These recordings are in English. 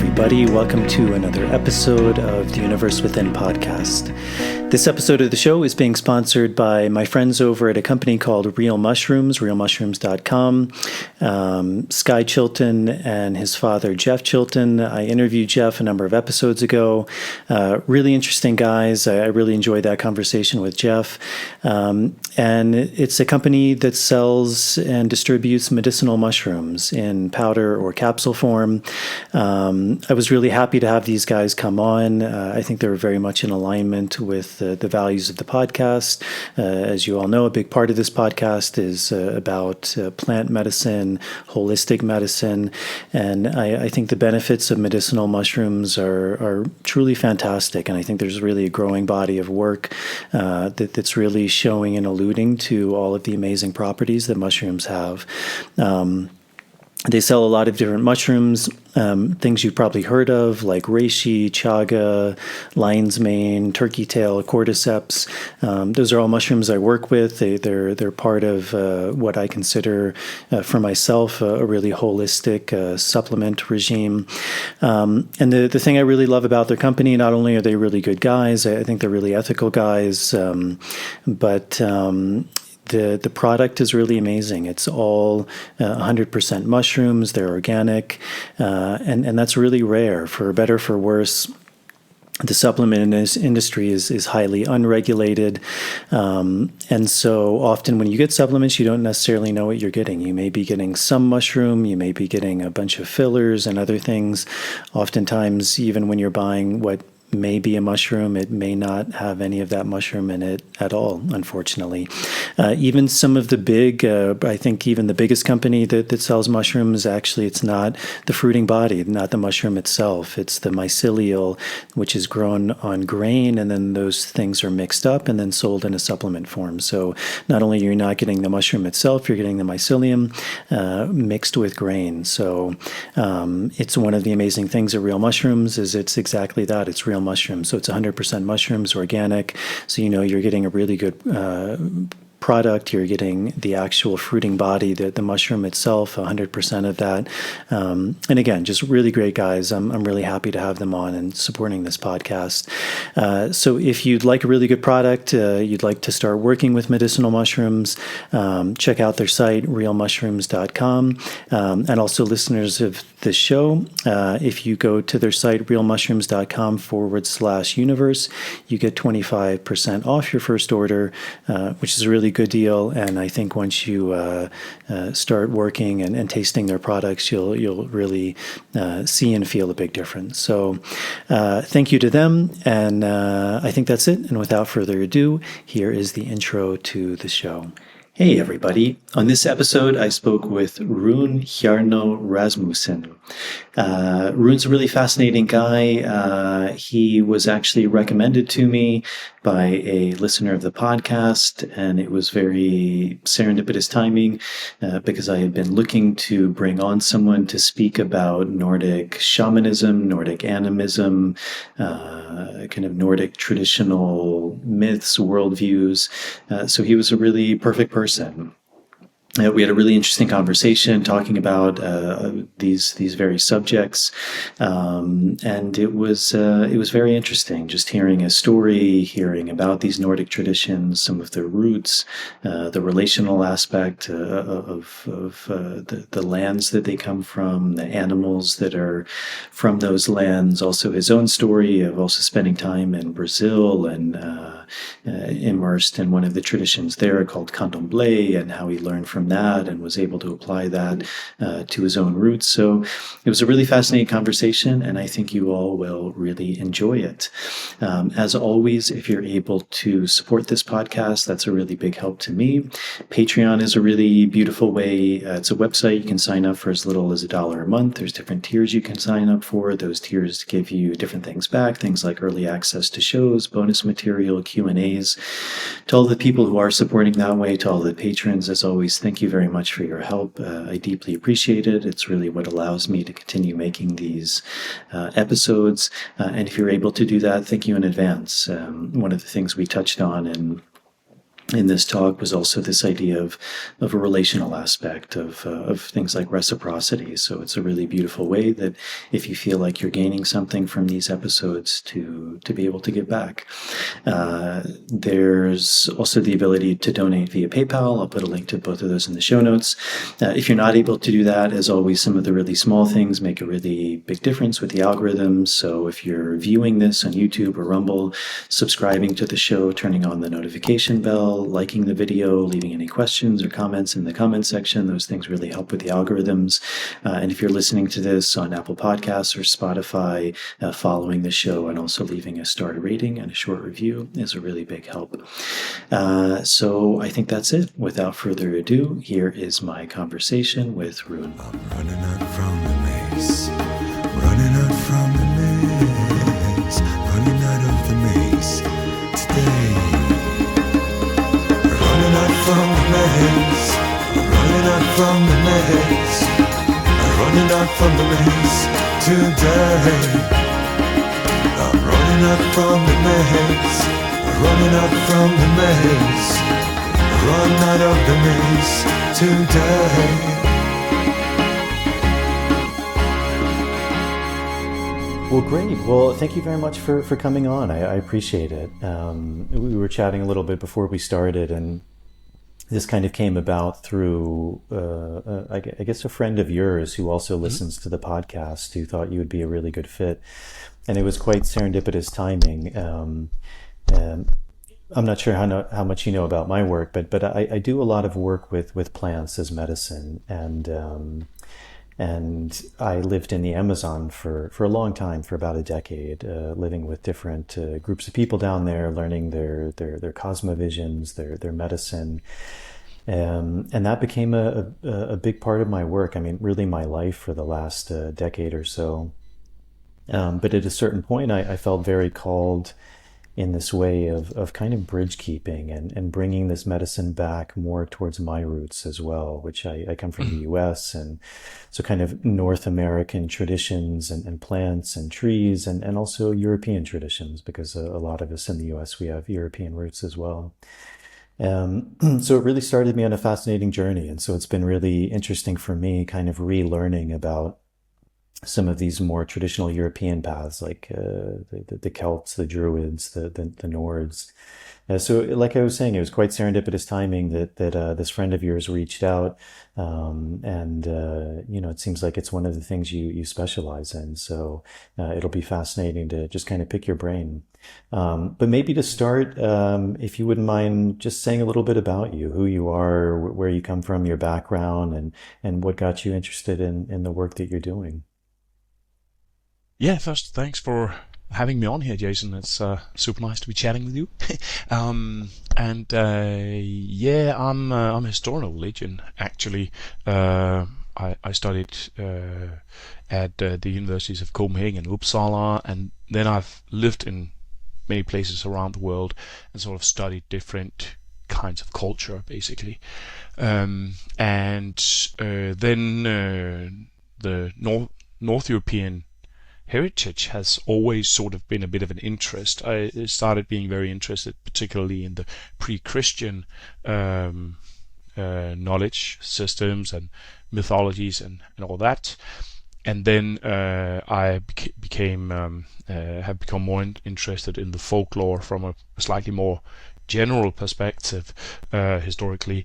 everybody. Welcome to another episode of the Universe Within podcast. This episode of the show is being sponsored by my friends over at a company called Real Mushrooms, realmushrooms.com. Sky Chilton and his father, Jeff Chilton. I interviewed Jeff a number of episodes ago. Really interesting guys. I really enjoyed that conversation with Jeff. And it's a company that sells and distributes medicinal mushrooms in powder or capsule form. I was really happy to have these guys come on. I think they were very much in alignment with the values of the podcast. As you all know, a big part of this podcast is about plant medicine, holistic medicine, and I think the benefits of medicinal mushrooms are truly fantastic, and I think there's really a growing body of work that's really showing and alluding to all of the amazing properties that mushrooms have. They sell a lot of different mushrooms, things you've probably heard of, like reishi, chaga, lion's mane, turkey tail, cordyceps. Those are all mushrooms I work with. They're part of what I consider for myself a really holistic supplement regime. And the thing I really love about their company, not only are they really good guys, I think they're really ethical guys, but the product is really amazing. It's all 100% mushrooms. They're organic, and that's really rare. For better or for worse, the supplement industry is highly unregulated, and so often when you get supplements, you don't necessarily know what you're getting. You may be getting some mushroom, you may be getting a bunch of fillers and other things. Oftentimes, even when you're buying what may be a mushroom, it may not have any of that mushroom in it at all, unfortunately. Even some of the big, I think even the biggest company that sells mushrooms, actually it's not the fruiting body, not the mushroom itself. It's the mycelial, which is grown on grain, and then those things are mixed up and then sold in a supplement form. So not only are you not getting the mushroom itself, you're getting the mycelium mixed with grain. So it's one of the amazing things of Real Mushrooms is it's exactly that. It's real mushrooms. So it's 100% mushrooms, organic. So you're getting a really good product. You're getting the actual fruiting body, the mushroom itself, 100% of that. And again, just really great guys. I'm really happy to have them on and supporting this podcast. So if you'd like a really good product, you'd like to start working with medicinal mushrooms, check out their site, realmushrooms.com. And also listeners of this show, if you go to their site, realmushrooms.com/universe, you get 25% off your first order, which is a really good deal. And I think once you start working and tasting their products, you'll really see and feel a big difference. So thank you to them. And I think that's it. And without further ado, here is the intro to the show. Hey everybody. On this episode, I spoke with Rune Hjarnø Rasmussen. Rune's a really fascinating guy. He was actually recommended to me by a listener of the podcast, and it was very serendipitous timing because I had been looking to bring on someone to speak about Nordic shamanism, Nordic animism, kind of Nordic traditional myths, worldviews. So he was a really perfect person. We had a really interesting conversation talking about these very subjects, and it was very interesting just hearing his story, hearing about these Nordic traditions, some of their roots, the relational aspect of the lands that they come from, the animals that are from those lands, also his own story of also spending time in Brazil and immersed in one of the traditions there called candomblé, and how he learned from that and was able to apply that to his own roots. So it was a really fascinating conversation, and I think you all will really enjoy it. As always, if you're able to support this podcast, that's a really big help to me. Patreon is a really beautiful way. It's a website. You can sign up for as little as $1 a month. There's different tiers you can sign up for. Those tiers give you different things back, things like early access to shows, bonus material, Q&As. To all the people who are supporting that way, to all the patrons, as always, thank you very much for your help. I deeply appreciate it. It's really what allows me to continue making these episodes. And if you're able to do that, thank you in advance. One of the things we touched on in in this talk was also this idea of a relational aspect of things like reciprocity. So it's a really beautiful way that if you feel like you're gaining something from these episodes to be able to give back. There's also the ability to donate via PayPal. I'll put a link to both of those in the show notes. If you're not able to do that, as always, some of the really small things make a really big difference with the algorithms. So if you're viewing this on YouTube or Rumble, subscribing to the show, turning on the notification bell, liking the video, leaving any questions or comments in the comment section. Those things really help with the algorithms. And if you're listening to this on Apple Podcasts or Spotify, following the show and also leaving a star rating and a short review is a really big help. So I think that's it. Without further ado, here is my conversation with Rune. I'm running out from the maze, running out from the maze, running out of the maze today. Running out from the maze, running out from the maze, running out from the maze today. I'm running out from the maze, running out from the maze, run out of the maze today. Well, great. Well, thank you very much for coming on. I appreciate it. We were chatting a little bit before we started, and this kind of came about through, I guess, a friend of yours who also listens to the podcast, who thought you would be a really good fit. And it was quite serendipitous timing. I'm not sure how much you know about my work, but I do a lot of work with plants as medicine, and I lived in the Amazon for a long time, for about a decade, living with different groups of people down there, learning their cosmovisions, their medicine, and that became a big part of my work. I mean, really my life for the last decade or so. But at a certain point, I felt very called in this way of kind of bridge keeping and bringing this medicine back more towards my roots as well, which I come from the US, and so kind of North American traditions and plants and trees, and also European traditions, because a lot of us in the US, we have European roots as well. So it really started me on a fascinating journey. And so it's been really interesting for me kind of relearning about some of these more traditional European paths, like the Celts, the Druids, the Nords. So like I was saying, it was quite serendipitous timing that this friend of yours reached out. And it seems like it's one of the things you specialize in. So it'll be fascinating to just kind of pick your brain. But maybe to start, if you wouldn't mind just saying a little bit about you, who you are, where you come from, your background, and what got you interested in the work that you're doing. Yeah, first, thanks for having me on here, Jason. It's super nice to be chatting with you. I'm a historian of religion, actually. I studied at the universities of Copenhagen and Uppsala, and then I've lived in many places around the world and sort of studied different kinds of culture, basically. Then the North European heritage has always sort of been a bit of an interest. I started being very interested, particularly in the pre-Christian knowledge systems and mythologies and all that. And then I have become more interested in the folklore from a slightly more general perspective, historically,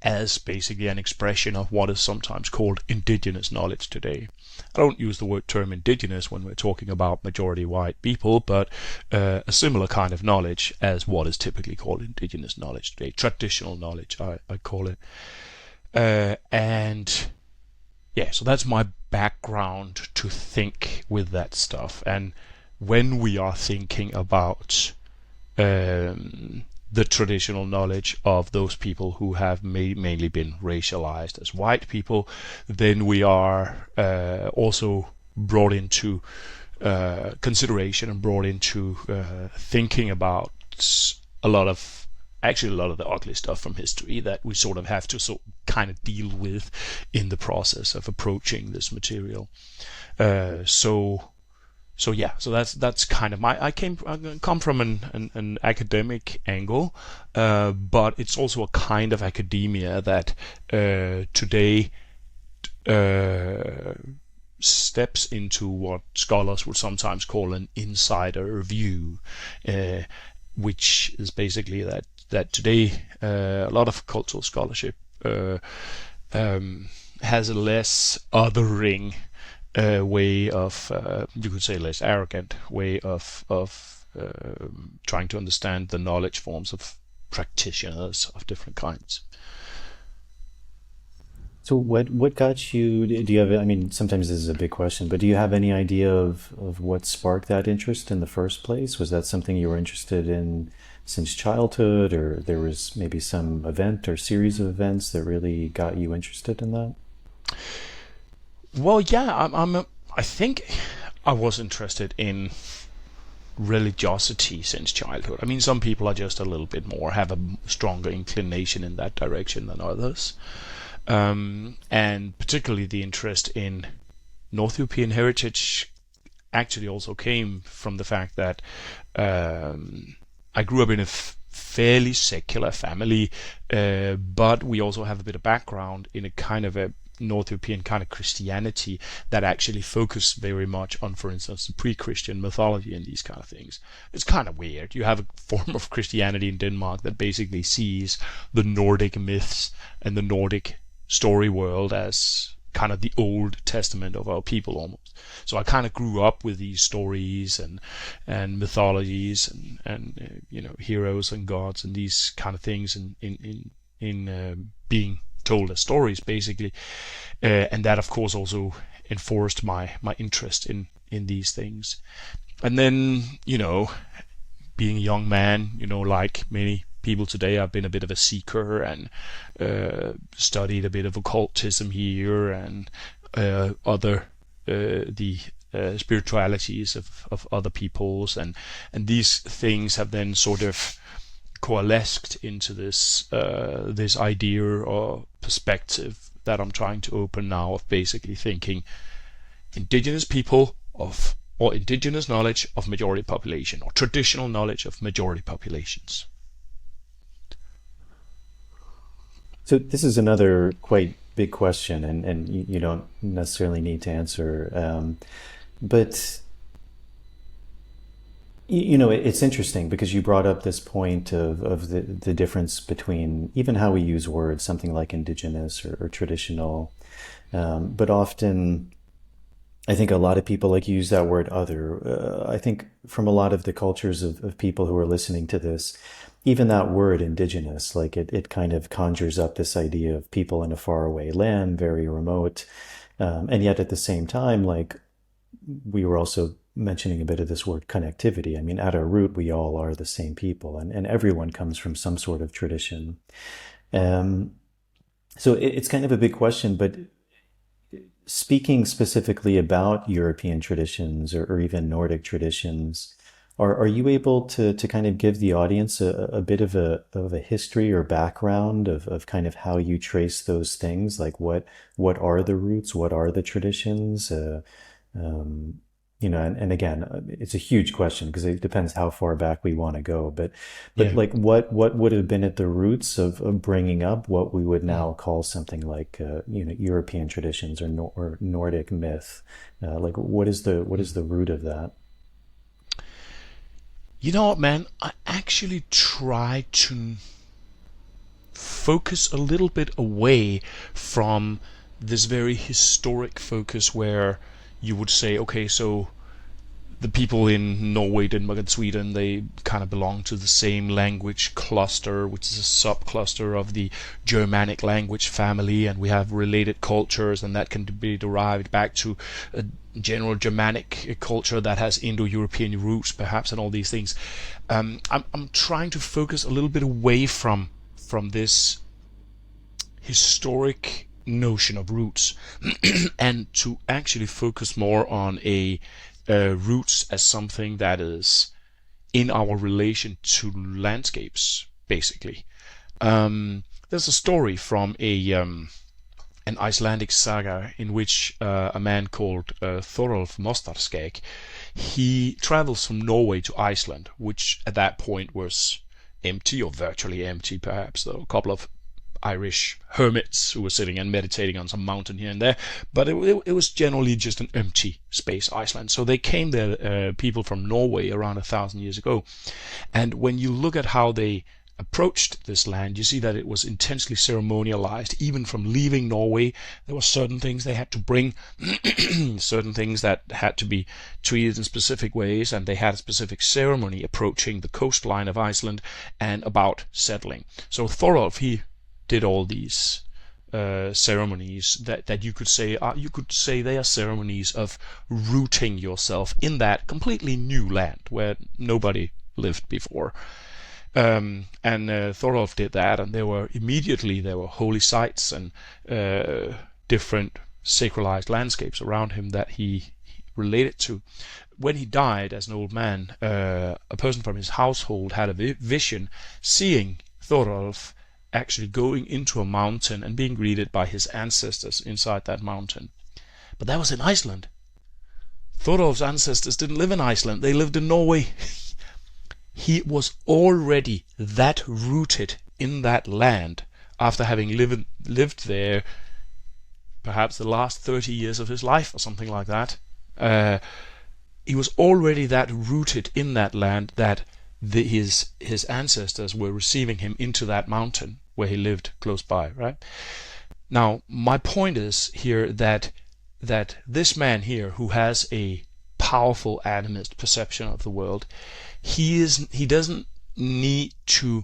as basically an expression of what is sometimes called indigenous knowledge today. I don't use the term indigenous when we're talking about majority white people, but a similar kind of knowledge as what is typically called indigenous knowledge today, traditional knowledge, I call it. So that's my background to think with that stuff. And when we are thinking about the traditional knowledge of those people who have mainly been racialized as white people, then we are also brought into consideration and brought into thinking about a lot of the ugly stuff from history that we sort of have to kind of deal with in the process of approaching this material. So so yeah, so that's kind of I come from an academic angle, but it's also a kind of academia that today steps into what scholars would sometimes call an insider view, which is basically that today a lot of cultural scholarship has a less othering way of, you could say, less arrogant way of trying to understand the knowledge forms of practitioners of different kinds. So what got you, do you have, I mean, sometimes this is a big question, but do you have any idea of what sparked that interest in the first place? Was that something you were interested in since childhood, or there was maybe some event or series of events that really got you interested in that? Well, yeah, I think I was interested in religiosity since childhood. I mean, some people are just a little bit more, have a stronger inclination in that direction than others. And particularly the interest in North European heritage actually also came from the fact that I grew up in a fairly secular family, but we also have a bit of background in a kind of a North European kind of Christianity that actually focused very much on, for instance, the pre-Christian mythology and these kind of things. It's kind of weird. You have a form of Christianity in Denmark that basically sees the Nordic myths and the Nordic story world as kind of the Old Testament of our people almost. So I kind of grew up with these stories and mythologies and you know, heroes and gods and these kind of things in being told as stories basically, and that of course also enforced my interest in these things. And then, you know, being a young man, you know, like many people today, I've been a bit of a seeker and studied a bit of occultism here and other the spiritualities of other peoples, and these things have then sort of coalesced into this this idea or perspective that I'm trying to open now, of basically thinking indigenous people of, or indigenous knowledge of majority population, or traditional knowledge of majority populations. So this is another quite big question, and you don't necessarily need to answer, but you know, it's interesting because you brought up this point of the difference between even how we use words, something like indigenous or traditional, but often I think a lot of people like use that word other. I think from a lot of the cultures of people who are listening to this, even that word indigenous, like it kind of conjures up this idea of people in a faraway land, very remote, and yet at the same time, like we were also mentioning a bit of this word connectivity. I mean, at our root, we all are the same people, and everyone comes from some sort of tradition. So it's kind of a big question, but speaking specifically about European traditions or even Nordic traditions, are you able to kind of give the audience a bit of a history or background of kind of how you trace those things? Like what are the roots? What are the traditions? You know, and again, it's a huge question because it depends how far back we want to go. But Yeah. like what would have been at the roots of bringing up what we would now call something like you know, European traditions or Nordic myth? Like what is the root of that? You know what, man? I actually try to focus a little bit away from this very historic focus where you would say, okay, so the people in Norway, Denmark, and Sweden, they kind of belong to the same language cluster, which is a subcluster of the Germanic language family, and we have related cultures, and that can be derived back to a general Germanic culture that has Indo-European roots, perhaps, and all these things. I'm trying to focus a little bit away from this historic notion of roots and to actually focus more on a roots as something that is in our relation to landscapes, basically. There's a story from a an Icelandic saga in which a man called Thorolf Mostarskeg, he travels from Norway to Iceland, which at that point was empty, or virtually empty perhaps, though a couple of Irish hermits who were sitting and meditating on some mountain here and there, but it was generally just an empty space, Iceland. So they came there, people from Norway, around 1,000 years ago, and when you look at how they approached this land, you see that it was intensely ceremonialized. Even from leaving Norway, there were certain things they had to bring, certain things that had to be treated in specific ways, and they had a specific ceremony approaching the coastline of Iceland and about settling. So Thorolf, he did all these ceremonies that you could say they are ceremonies of rooting yourself in that completely new land where nobody lived before. And Thorolf did that, and there were holy sites and different sacralized landscapes around him that he related to. When he died as an old man, a person from his household had a vision seeing Thorolf actually going into a mountain and being greeted by his ancestors inside that mountain. But that was in Iceland. Thorolf's ancestors didn't live in Iceland, they lived in Norway. He was already that rooted in that land after having lived there perhaps the last 30 years of his life or something like that. He was already that rooted in that land that his ancestors were receiving him into that mountain where he lived close by, right? Now, my point is here that this man here, who has a powerful animist perception of the world, he doesn't need to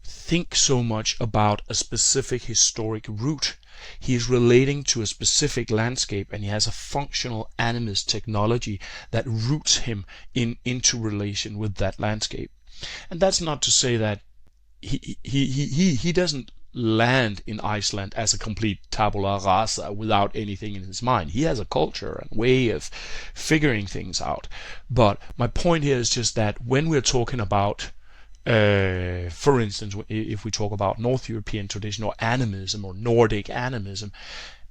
think so much about a specific historic root. He is relating to a specific landscape, and he has a functional animist technology that roots him into relation with that landscape. And that's not to say that he doesn't land in Iceland as a complete tabula rasa without anything in his mind. He has a culture and way of figuring things out. But my point here is just that when we're talking about for instance, if we talk about North European tradition or animism or Nordic animism,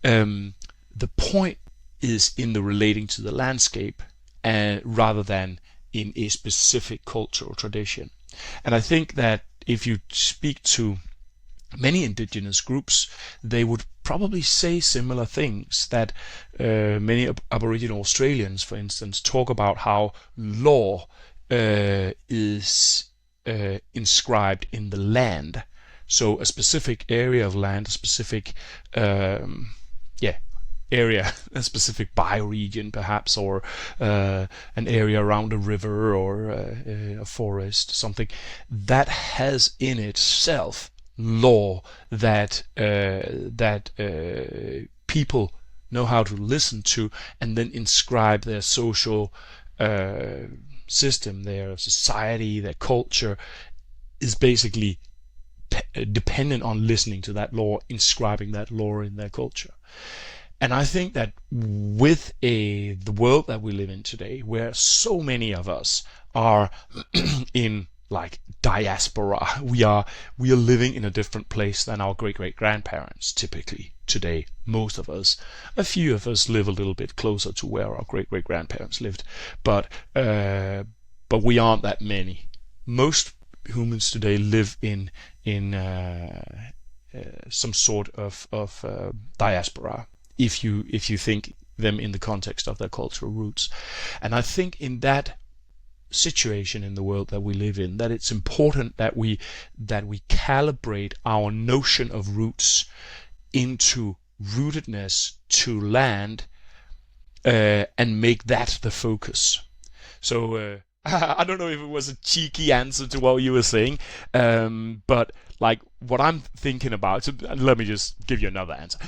the point is in the relating to the landscape rather than in a specific culture or tradition. And I think that if you speak to many indigenous groups, they would probably say similar things, that many Aboriginal Australians, for instance, talk about how law is inscribed in the land. So a specific area of land, a specific area, a specific bioregion perhaps, or an area around a river or a forest, something that has in itself law that people know how to listen to, and then inscribe their social system, their society, their culture is basically dependent on listening to that law, inscribing that law in their culture. And I think that with the world that we live in today, where so many of us are in like diaspora, we are living in a different place than our great-great-grandparents typically today. Most of us, a few of us, live a little bit closer to where our great-great-grandparents lived, but we aren't that many. Most humans today live in some sort of diaspora, if you think them in the context of their cultural roots. And I think in that situation in the world that we live in, that it's important that we calibrate our notion of roots into rootedness to land, and make that the focus. So I don't know if it was a cheeky answer to what you were saying, but like what I'm thinking about, so let me just give you another answer.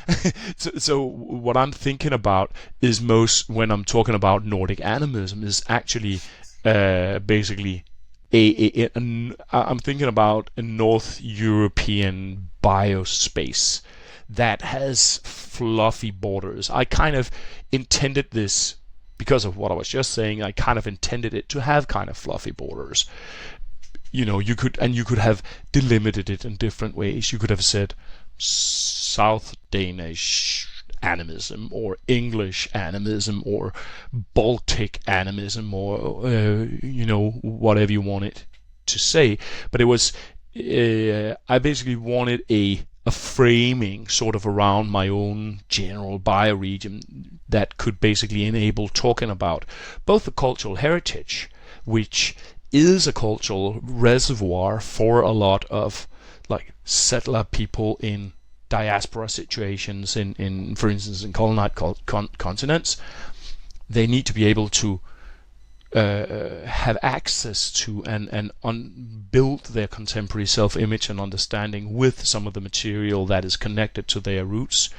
so what I'm thinking about is, most when I'm talking about Nordic animism, is actually basically I'm thinking about a North European biospace that has fluffy borders. I kind of intended this because of what I was just saying. I kind of intended it to have kind of fluffy borders. You know, you could have delimited it in different ways. You could have said South Danish animism, or English animism, or Baltic animism, or whatever you want it to say. But it was I basically wanted a framing sort of around my own general bioregion that could basically enable talking about both the cultural heritage, which is a cultural reservoir for a lot of like settler people in diaspora situations, in for instance in colonized continents. They need to be able to have access to and build their contemporary self-image and understanding with some of the material that is connected to their roots,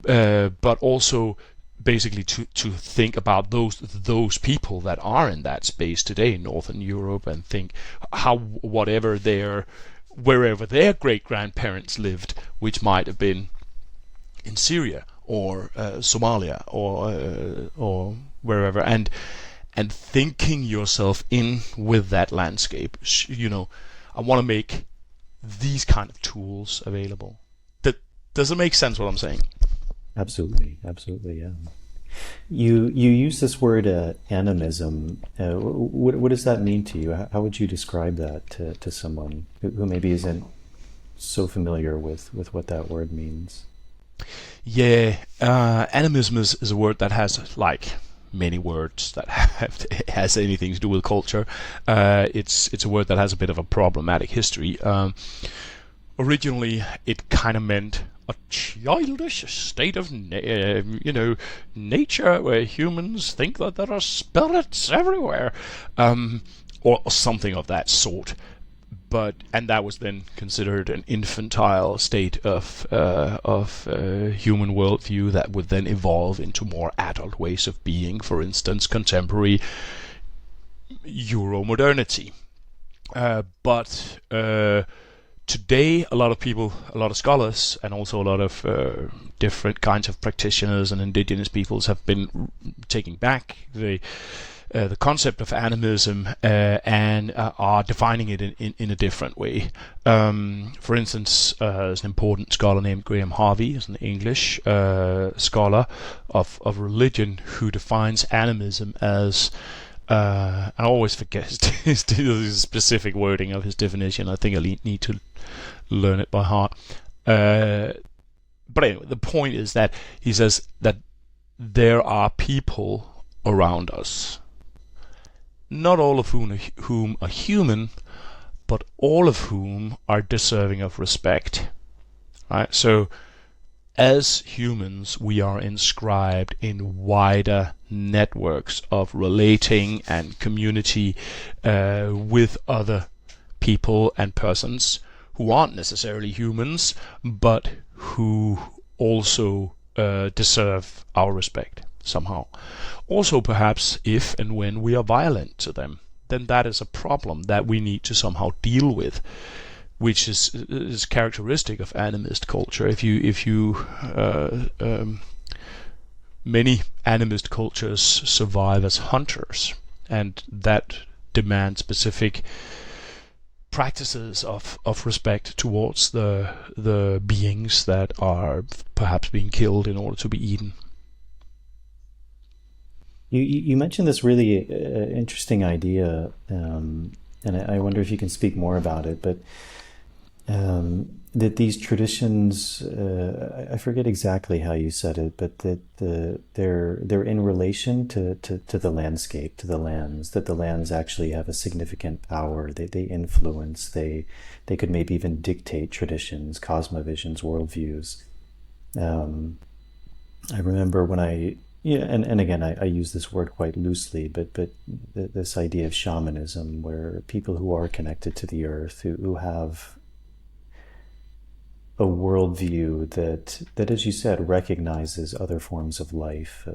but also basically to think about those people that are in that space today in Northern Europe, and think how wherever their great-grandparents lived, which might have been in Syria or Somalia or wherever, and thinking yourself in with that landscape. I want to make these kind of tools available. Does it make sense what I'm saying? Absolutely, yeah. You use this word animism. What does that mean to you? How would you describe that to someone who maybe isn't so familiar with what that word means? Yeah, animism is a word that has like many words that has anything to do with culture. It's a word that has a bit of a problematic history. Originally, it kind of meant a childish state of nature where humans think that there are spirits everywhere, or something of that sort. And that was then considered an infantile state of human worldview that would then evolve into more adult ways of being. For instance, contemporary Euro-modernity. But today, a lot of scholars, and also a lot of different kinds of practitioners and indigenous peoples have been taking back the concept of animism and are defining it in a different way. For instance, there's an important scholar named Graham Harvey, who's an English scholar of religion, who defines animism as I always forget his specific wording of his definition. I think I need to learn it by heart. But anyway, the point is that he says that there are people around us, not all of whom are human, but all of whom are deserving of respect. Right? So, as humans, we are inscribed in wider networks of relating and community with other people and persons who aren't necessarily humans, but who also deserve our respect somehow. Also, perhaps if and when we are violent to them, then that is a problem that we need to somehow deal with, which is characteristic of animist culture. Many animist cultures survive as hunters, and that demands specific practices of respect towards the beings that are perhaps being killed in order to be eaten. You mentioned this really interesting idea, and I wonder if you can speak more about it, but that these traditions, I forget exactly how you said it, but that they're in relation to the landscape, to the lands, that the lands actually have a significant power. They influence, they could maybe even dictate traditions, cosmovisions, worldviews. I remember when and again, I use this word quite loosely, but this idea of shamanism, where people who are connected to the earth, who have a worldview that, as you said, recognizes other forms of life,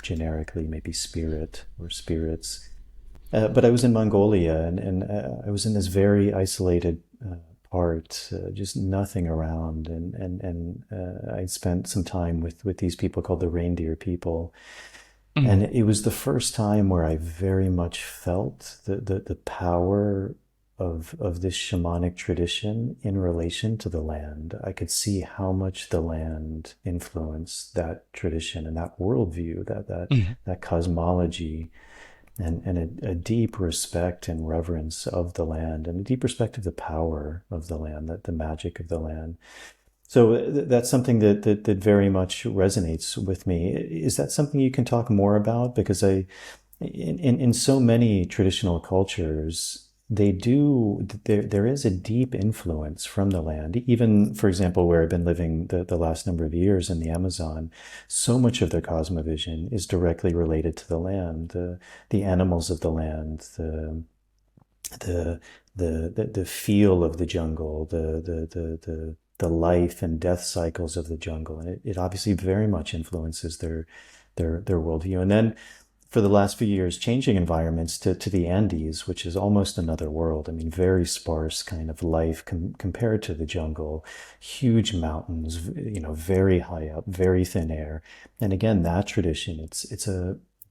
generically maybe spirit or spirits. But I was in Mongolia, and I was in this very isolated part, just nothing around, and I spent some time with these people called the reindeer people. Mm-hmm. And it was the first time where I very much felt the power of this shamanic tradition in relation to the land. I could see how much the land influenced that tradition and that worldview, that cosmology, and a deep respect and reverence of the land, and a deep respect of the power of the land, that the magic of the land. So that's something that very much resonates with me. Is that something you can talk more about? Because in so many traditional cultures, there is a deep influence from the land. Even, for example, where I've been living the last number of years in the Amazon, so much of their cosmovision is directly related to the land, the animals of the land, the feel of the jungle, the life and death cycles of the jungle. And it obviously very much influences their worldview. And then for the last few years, changing environments to the Andes, which is almost another world. I mean, very sparse kind of life compared to the jungle, huge mountains, very high up, very thin air. And again, that tradition,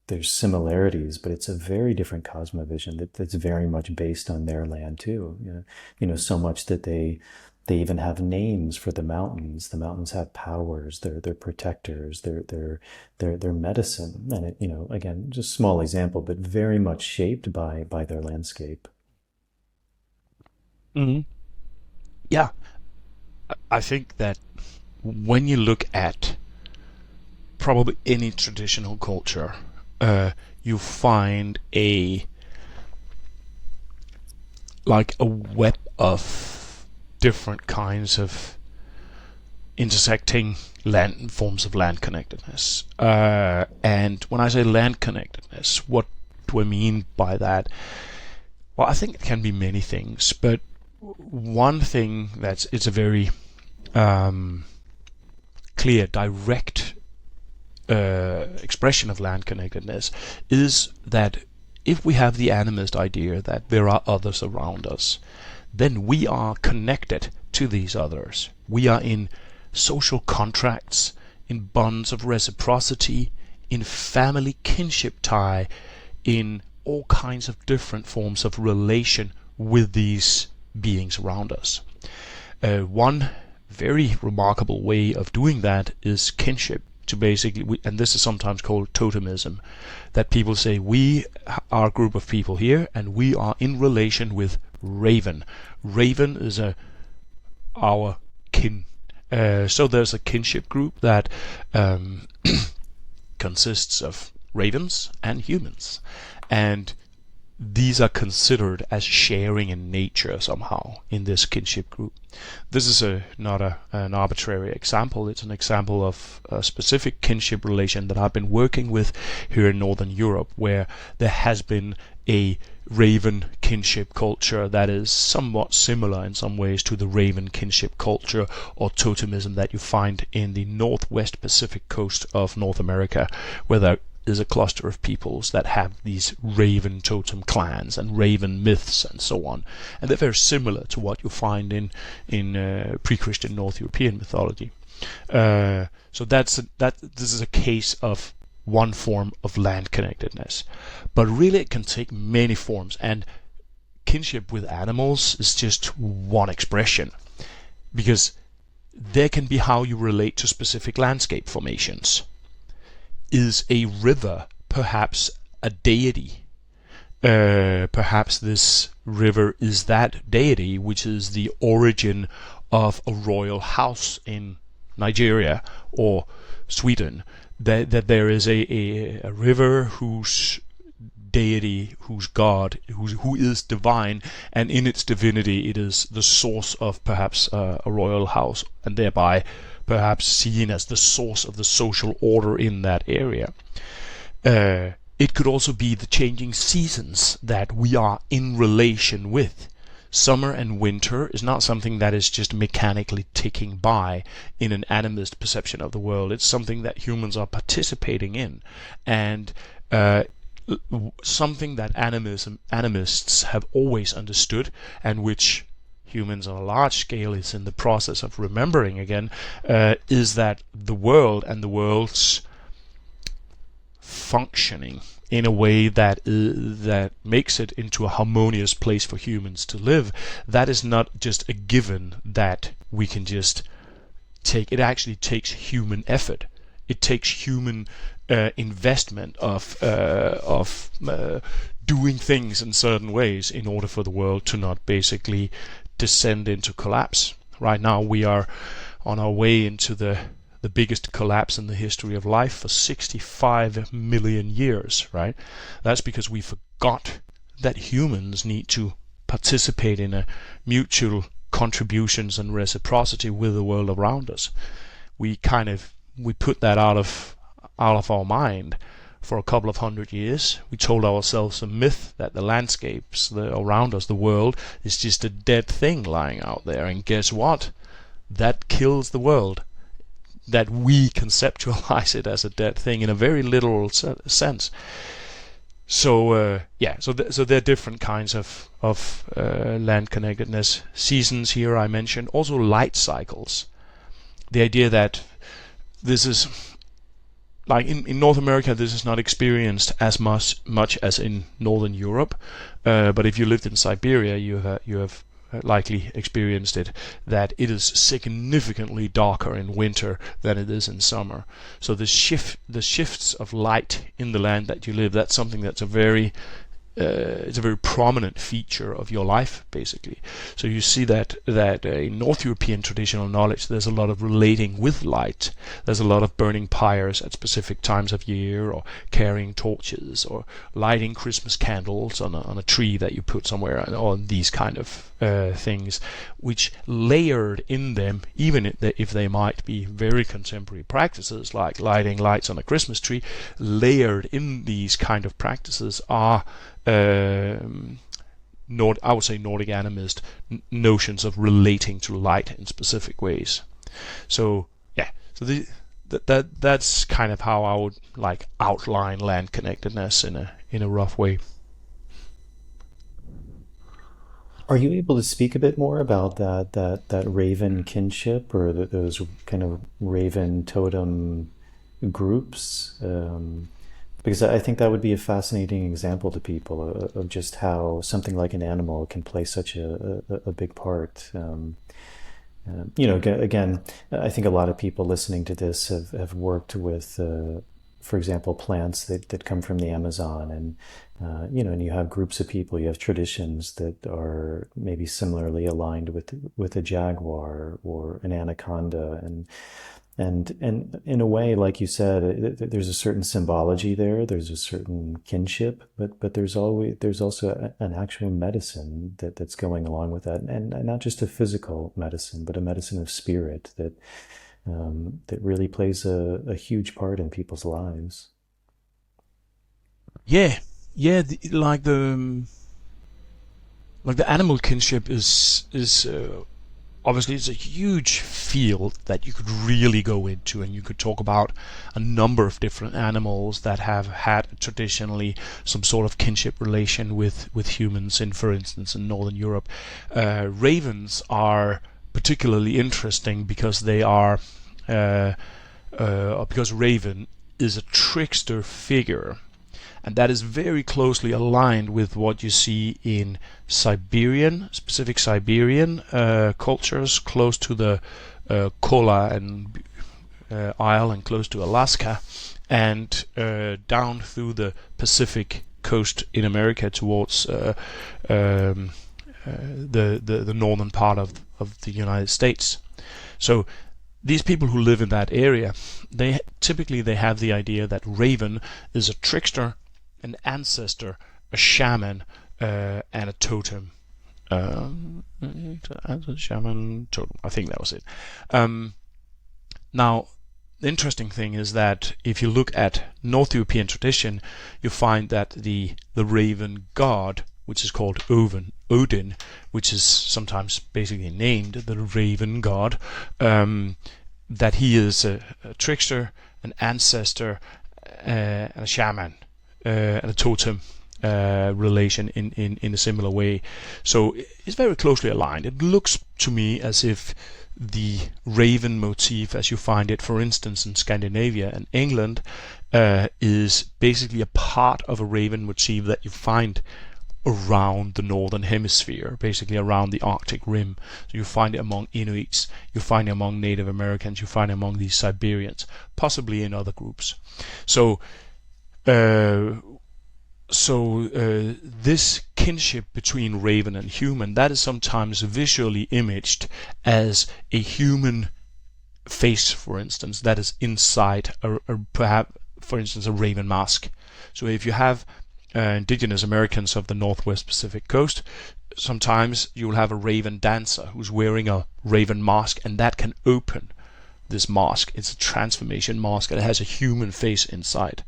there's similarities, but it's a very different cosmovision that's very much based on their land too. So much that they even have names for the mountains. The mountains have powers. They're protectors. They're medicine. And again, just a small example, but very much shaped by their landscape. Mm-hmm. Yeah, I think that when you look at probably any traditional culture, you find a web of different kinds of intersecting forms of land connectedness. And when I say land connectedness, what do I mean by that? Well, I think it can be many things, but one thing it's a very clear, direct expression of land connectedness is that if we have the animist idea that there are others around us, then we are connected to these others. We are in social contracts, in bonds of reciprocity, in family kinship tie, in all kinds of different forms of relation with these beings around us. One very remarkable way of doing that is kinship. To basically, and this is sometimes called totemism, that people say we are a group of people here and we are in relation with Raven. Raven is our kin. So there's a kinship group that consists of ravens and humans, and these are considered as sharing in nature somehow in this kinship group. This is not an arbitrary example. It's an example of a specific kinship relation that I've been working with here in Northern Europe, where there has been a raven kinship culture that is somewhat similar in some ways to the raven kinship culture or totemism that you find in the northwest Pacific coast of North America, where there is a cluster of peoples that have these raven totem clans and raven myths and so on, and they're very similar to what you find in pre-Christian North European mythology. So this is a case of one form of land connectedness, but really it can take many forms, and kinship with animals is just one expression, because there can be how you relate to specific landscape formations. Is a river perhaps a deity? Perhaps this river is that deity which is the origin of a royal house in Nigeria or Sweden. That there is a river whose deity, whose god, who is divine, and in its divinity it is the source of perhaps a royal house, and thereby perhaps seen as the source of the social order in that area. It could also be the changing seasons that we are in relation with. Summer and winter is not something that is just mechanically ticking by in an animist perception of the world. It's something that humans are participating in, and something that animists have always understood, and which humans on a large scale is in the process of remembering again, is that the world and the world's functioning in a way that that makes it into a harmonious place for humans to live, that is not just a given that we can just take. It actually takes human effort. It takes human investment of doing things in certain ways in order for the world to not basically descend into collapse. Right now we are on our way into the biggest collapse in the history of life for 65 million years, right? That's because we forgot that humans need to participate in a mutual contributions and reciprocity with the world around us. We put that out of our mind for a couple of hundred years. We told ourselves a myth that the landscapes around us, the world, is just a dead thing lying out there. And guess what? That kills the world. That we conceptualize it as a dead thing in a very literal sense. So so there are different kinds of land connectedness. Seasons here I mentioned, also light cycles. The idea that this is like in North America, this is not experienced as much as in Northern Europe. But if you lived in Siberia, you have likely experienced it, that it is significantly darker in winter than it is in summer. So the shifts of light in the land that you live, that's something that's it's a very prominent feature of your life, basically. So you see that in North European traditional knowledge, there's a lot of relating with light. There's a lot of burning pyres at specific times of year, or carrying torches, or lighting Christmas candles on a tree that you put somewhere, or these kind of things, which layered in them, even if they might be very contemporary practices, like lighting lights on a Christmas tree, layered in these kind of practices are I would say Nordic animist notions of relating to light in specific ways. So that's kind of how I would like outline land connectedness in a rough way. Are you able to speak a bit more about that raven kinship, or those kind of raven totem groups? Because I think that would be a fascinating example to people of just how something like an animal can play such a big part. Again, I think a lot of people listening to this have worked with, for example, plants that come from the Amazon, and and you have groups of people, you have traditions that are maybe similarly aligned with a jaguar or an anaconda, and in a way, like you said, there's a certain symbology there. There's a certain kinship, but there's also an actual medicine that's going along with that, and not just a physical medicine, but a medicine of spirit that really plays a huge part in people's lives. Yeah. Like the animal kinship is. Obviously, it's a huge field that you could really go into, and you could talk about a number of different animals that have had traditionally some sort of kinship relation with humans. For instance, in Northern Europe, ravens are particularly interesting because they are because raven is a trickster figure. And that is very closely aligned with what you see in specific Siberian cultures close to the Kola and Isle and close to Alaska, and down through the Pacific coast in America towards the northern part of the United States. So these people who live in that area, they typically have the idea that raven is a trickster, an ancestor, a shaman, and a totem. Shaman, totem. I think that was it. Now, the interesting thing is that if you look at North European tradition, you find that the raven god, which is called Odin, which is sometimes basically named the raven god, that he is a trickster, an ancestor, and a shaman. And a totem relation in a similar way. So it's very closely aligned. It looks to me as if the raven motif, as you find it, for instance, in Scandinavia and England, is basically a part of a raven motif that you find around the northern hemisphere, basically around the Arctic rim. So you find it among Inuits, you find it among Native Americans, you find it among these Siberians, possibly in other groups. So this kinship between raven and human, that is sometimes visually imaged as a human face, for instance, that is inside perhaps, for instance, a raven mask. So if you have indigenous Americans of the Northwest Pacific coast, sometimes you'll have a raven dancer who's wearing a raven mask, and that can open this mask. It's a transformation mask, and it has a human face inside.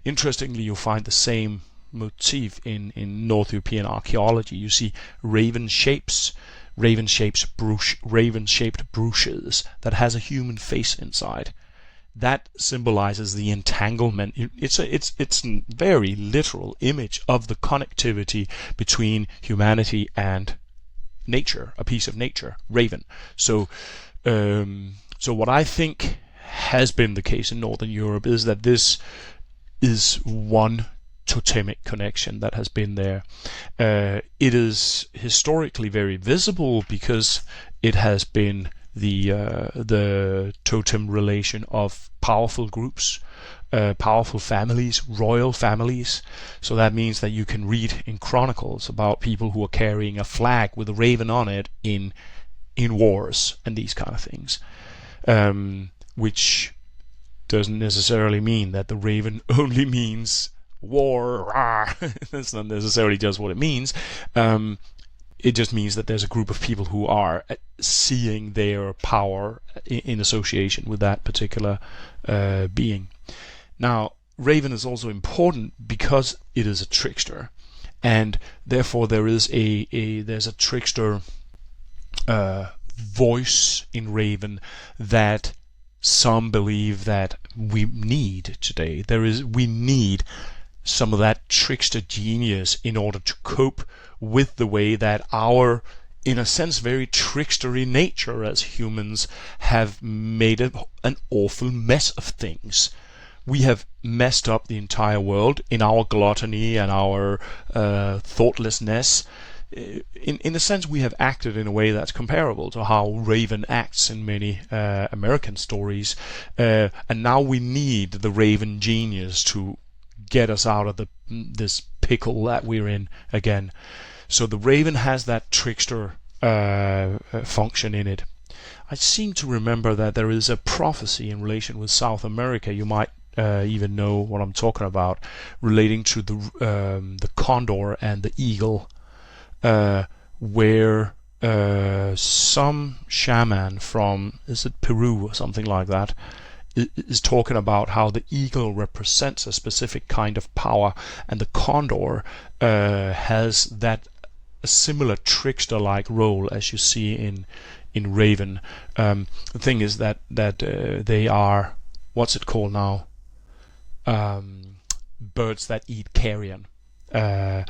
Interestingly, you'll find the same motif in North European archaeology. You see raven-shaped brooches that has a human face inside. That symbolizes the entanglement. It's a very literal image of the connectivity between humanity and nature, a piece of nature, raven. So what I think has been the case in Northern Europe is that this is one totemic connection that has been there. It is historically very visible because it has been the totem relation of powerful groups, powerful families, royal families. So that means that you can read in chronicles about people who are carrying a flag with a raven on it in wars and these kind of things, which doesn't necessarily mean that the raven only means war. That's not necessarily just what it means. It just means that there's a group of people who are seeing their power in association with that particular being. Now, raven is also important because it is a trickster, and therefore there's a trickster voice in raven that some believe that we need today. We need some of that trickster genius in order to cope with the way that our, in a sense, very trickstery nature as humans have made an awful mess of things. We have messed up the entire world in our gluttony and our thoughtlessness. In a sense, we have acted in a way that's comparable to how raven acts in many American stories, and now we need the raven genius to get us out of this pickle that we're in again. So the raven has that trickster function in it. I seem to remember that there is a prophecy in relation with South America. You might even know what I'm talking about, relating to the condor and the eagle, where some shaman from, is it Peru or something like that, is talking about how the eagle represents a specific kind of power, and the condor has a similar trickster-like role as you see in raven. The thing is that they are, what's it called now? Birds that eat carrion. And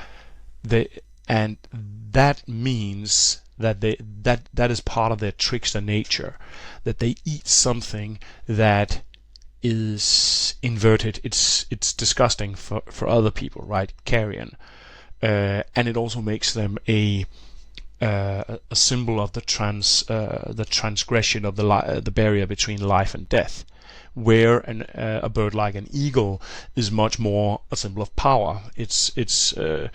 that means that is part of their trickster nature, that they eat something that is inverted. It's disgusting for other people, right? Carrion, and it also makes them a symbol of the transgression of the barrier between life and death, where a bird like an eagle is much more a symbol of power. It's a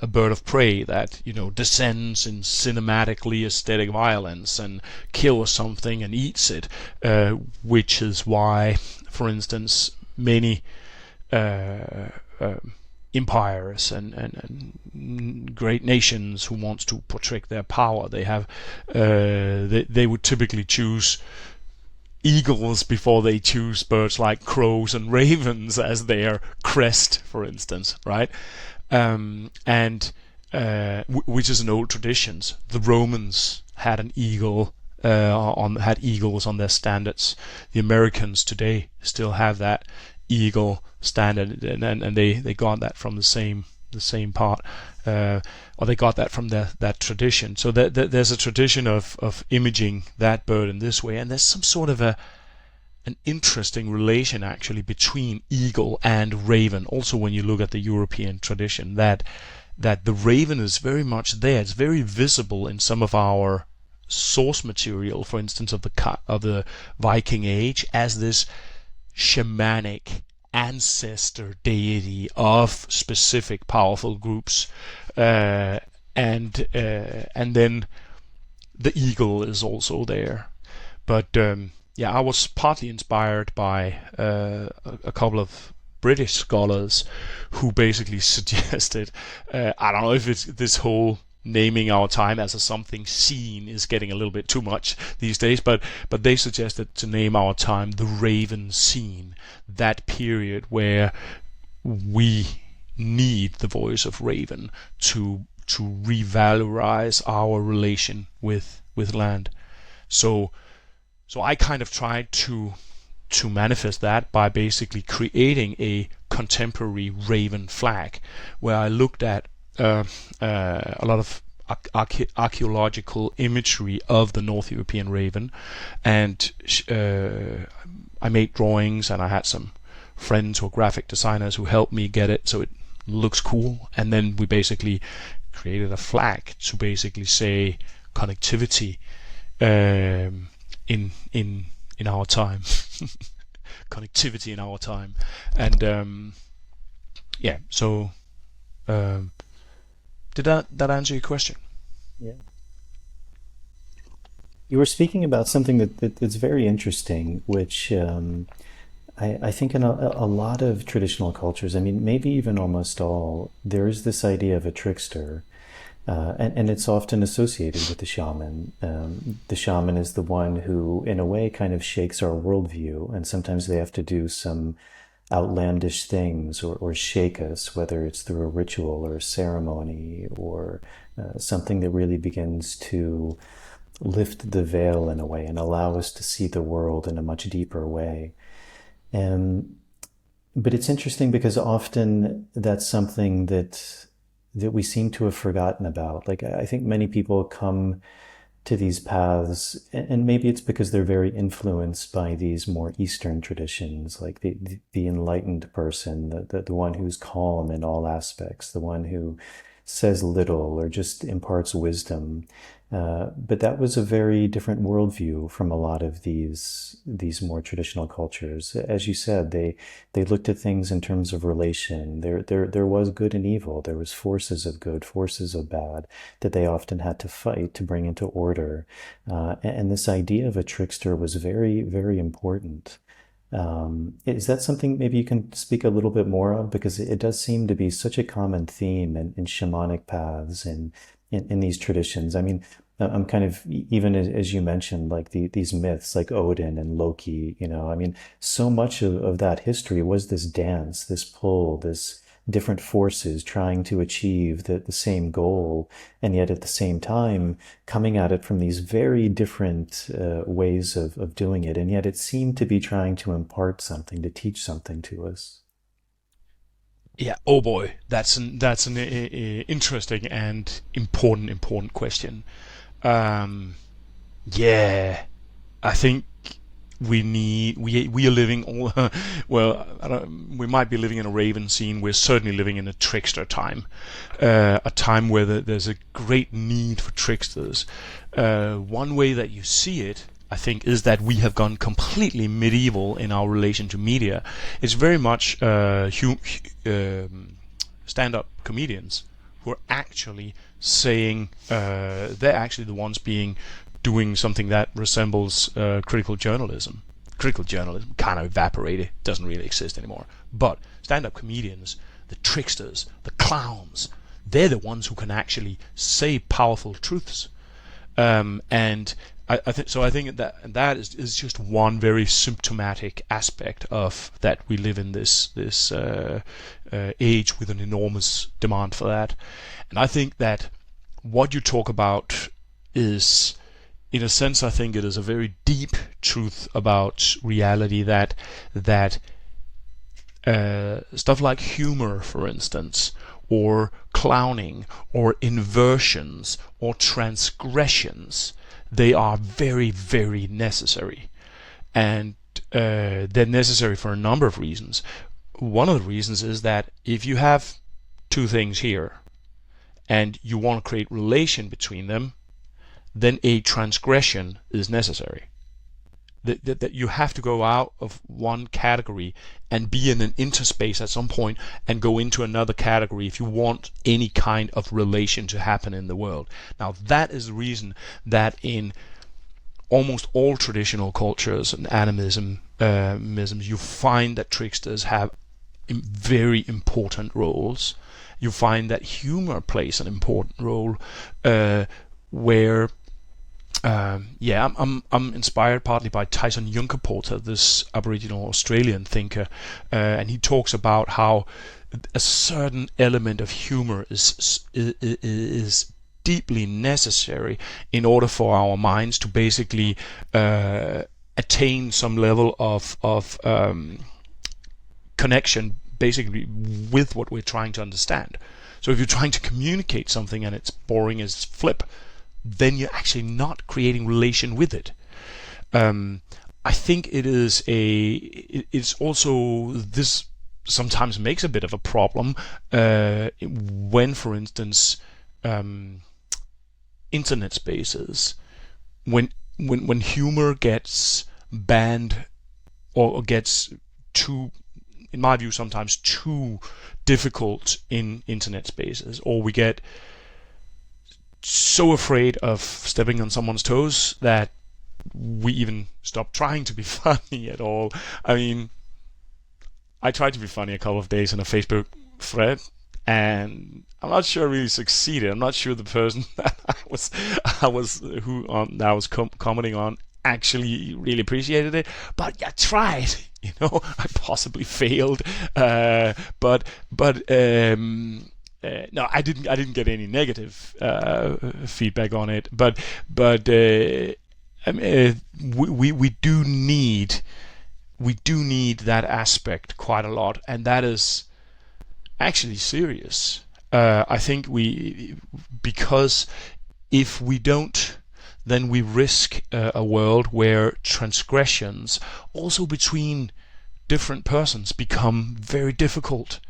bird of prey that descends in cinematically aesthetic violence and kills something and eats it, which is why, for instance, many empires and great nations who want to protect their power, they would typically choose eagles before they choose birds like crows and ravens as their crest, for instance, right? Which is an old tradition. The Romans had an eagle, had eagles on their standards. The Americans today still have that eagle standard, and they got that from the same part, or they got that from that tradition. So there's a tradition of imaging that bird in this way, and there's some sort of an interesting relation actually between eagle and raven. Also, when you look at the European tradition, that the raven is very much there. It's very visible in some of our source material, for instance, of the Viking Age, as this shamanic ancestor deity of specific powerful groups, and then the eagle is also there. But I was partly inspired by a couple of British scholars who basically suggested, I don't know if it's this whole naming our time as a something seen is getting a little bit too much these days, but they suggested to name our time the Raven Scene, that period where we need the voice of Raven to revalorize our relation with land. So I kind of tried to manifest that by basically creating a contemporary raven flag, where I looked at a lot of archaeological imagery of the North European raven, and I made drawings, and I had some friends who are graphic designers who helped me get it so it looks cool, and then we basically created a flag to basically say connectivity in our time. Connectivity in our time. And so did that answer your question? Yeah. You were speaking about something that's very interesting, which I think in a lot of traditional cultures, I mean, maybe even almost all, there is this idea of a trickster. And it's often associated with the shaman. The shaman is the one who, in a way, kind of shakes our worldview, and sometimes they have to do some outlandish things or shake us, whether it's through a ritual or a ceremony or something that really begins to lift the veil in a way and allow us to see the world in a much deeper way. But it's interesting because often that's something that we seem to have forgotten about. Like, I think many people come to these paths, and maybe it's because they're very influenced by these more Eastern traditions, like the enlightened person, the one who's calm in all aspects, the one who says little or just imparts wisdom. But that was a very different worldview from a lot of these more traditional cultures. As you said, they looked at things in terms of relation. There was good and evil. There was forces of good, forces of bad that they often had to fight to bring into order. And this idea of a trickster was very, very important. Is that something maybe you can speak a little bit more of? Because it does seem to be such a common theme in shamanic paths and in these traditions. I mean, I'm kind of, even as you mentioned, like these myths like Odin and Loki, I mean, so much of that history was this dance, this pull, this different forces trying to achieve the same goal, and yet at the same time coming at it from these very different ways of doing it, and yet it seemed to be trying to impart something, to teach something to us. Yeah. Oh boy, that's an interesting and important question. Yeah, I think we are living we might be living in a raven scene. We're certainly living in a trickster time, a time where there's a great need for tricksters. One way that you see it, I think, is that we have gone completely medieval in our relation to media. It's very much stand-up comedians who are actually saying they're actually the ones doing something that resembles critical journalism. Critical journalism kind of evaporated, doesn't really exist anymore. But stand-up comedians, the tricksters, the clowns, they're the ones who can actually say powerful truths. And I think that is just one very symptomatic aspect of that we live in this age with an enormous demand for that. And I think that what you talk about is, in a sense, I think it is a very deep truth about reality that stuff like humor, for instance, or clowning, or inversions, or transgressions, they are very, very necessary. And they're necessary for a number of reasons. One of the reasons is that if you have two things here and you want to create relation between them, then a transgression is necessary. That you have to go out of one category and be in an interspace at some point and go into another category if you want any kind of relation to happen in the world. Now that is the reason that in almost all traditional cultures and animism, you find that tricksters have very important roles. You find that humor plays an important role, where I'm inspired partly by Tyson Yunkaporta, this Aboriginal Australian thinker, and he talks about how a certain element of humor is deeply necessary in order for our minds to basically attain some level of connection, basically with what we're trying to understand. So if you're trying to communicate something and it's boring as flip, then you're actually not creating relation with it. I think it's also, this sometimes makes a bit of a problem when, for instance, internet spaces, when humor gets banned or gets too, in my view, sometimes too difficult in internet spaces, or we get so afraid of stepping on someone's toes that we even stop trying to be funny at all. I mean, I tried to be funny a couple of days in a Facebook thread, and I'm not sure I really succeeded. I'm not sure the person that I was commenting on actually really appreciated it, but I tried. I possibly failed, but no, I didn't get any negative feedback on it. But we do need that aspect quite a lot, and that is actually serious. I think because if we don't, then we risk a world where transgressions, also between different persons, become very difficult.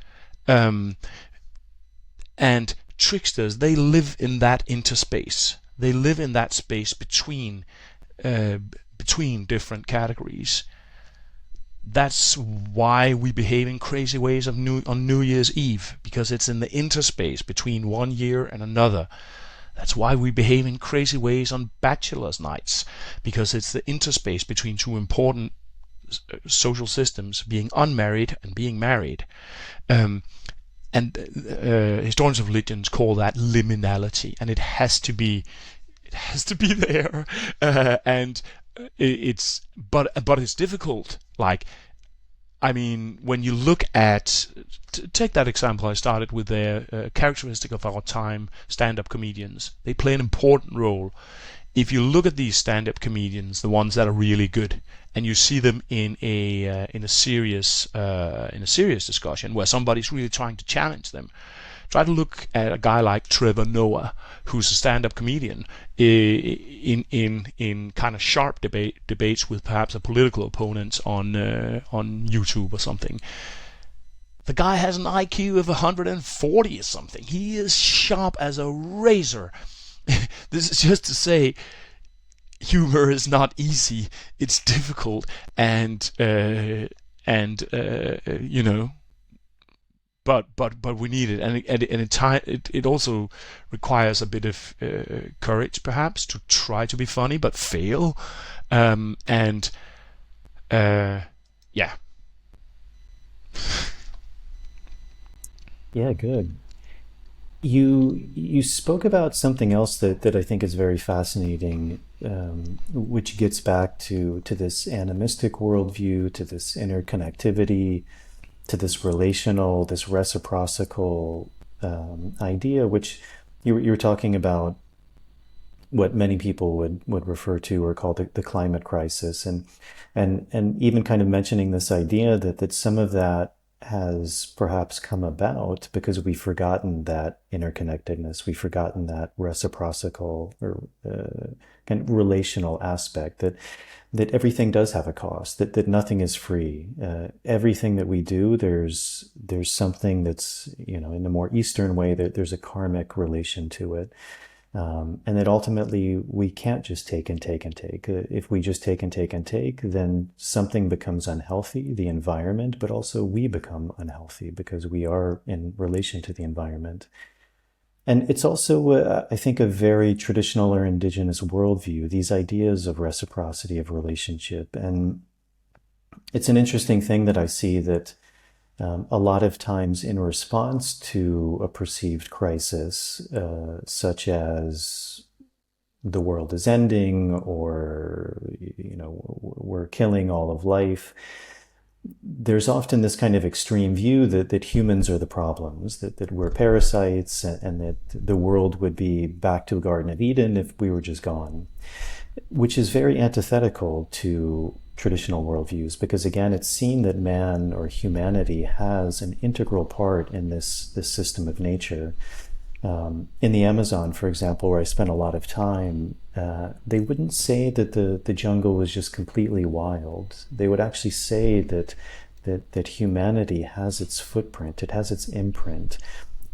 And tricksters, they live in that interspace. They live in that space between different categories. That's why we behave in crazy ways on New Year's Eve, because it's in the interspace between one year and another. That's why we behave in crazy ways on bachelor's nights, because it's the interspace between two important social systems, being unmarried and being married. And historians of religions call that liminality, and it has to be there. And it's difficult. Like, I mean, when you look at, take that example I started with, the characteristic of our time, stand-up comedians. They play an important role. If you look at these stand-up comedians, the ones that are really good, and you see them in a serious discussion where somebody's really trying to challenge them, try to look at a guy like Trevor Noah, who's a stand-up comedian, in kind of sharp debates with perhaps a political opponent on YouTube or something. The guy has an IQ of 140 or something. He is sharp as a razor. This is just to say, humor is not easy. It's difficult, and but we need it, and it also requires a bit of courage, perhaps, to try to be funny but fail, Yeah, good. You spoke about something else that I think is very fascinating, which gets back to this animistic worldview, to this interconnectivity, to this relational, this reciprocal idea, which you were talking about, what many people would refer to or call the climate crisis, and even kind of mentioning this idea that some of that has perhaps come about because we've forgotten that interconnectedness, we've forgotten that reciprocal or kind of relational aspect, that everything does have a cost, that nothing is free. Everything that we do, there's something that's, in a more Eastern way, that there's a karmic relation to it. And that ultimately we can't just take and take and take. If we just take and take and take, then something becomes unhealthy, the environment, but also we become unhealthy because we are in relation to the environment. And it's also, I think, a very traditional or indigenous worldview, these ideas of reciprocity, of relationship. And it's an interesting thing that I see that a lot of times in response to a perceived crisis, such as the world is ending, or, we're killing all of life, there's often this kind of extreme view that humans are the problems, that we're parasites, and that the world would be back to a Garden of Eden if we were just gone, which is very antithetical to traditional worldviews, because again, it's seen that man or humanity has an integral part in this system of nature. In the Amazon, for example, where I spent a lot of time, they wouldn't say that the jungle was just completely wild. They would actually say that humanity has its footprint, it has its imprint.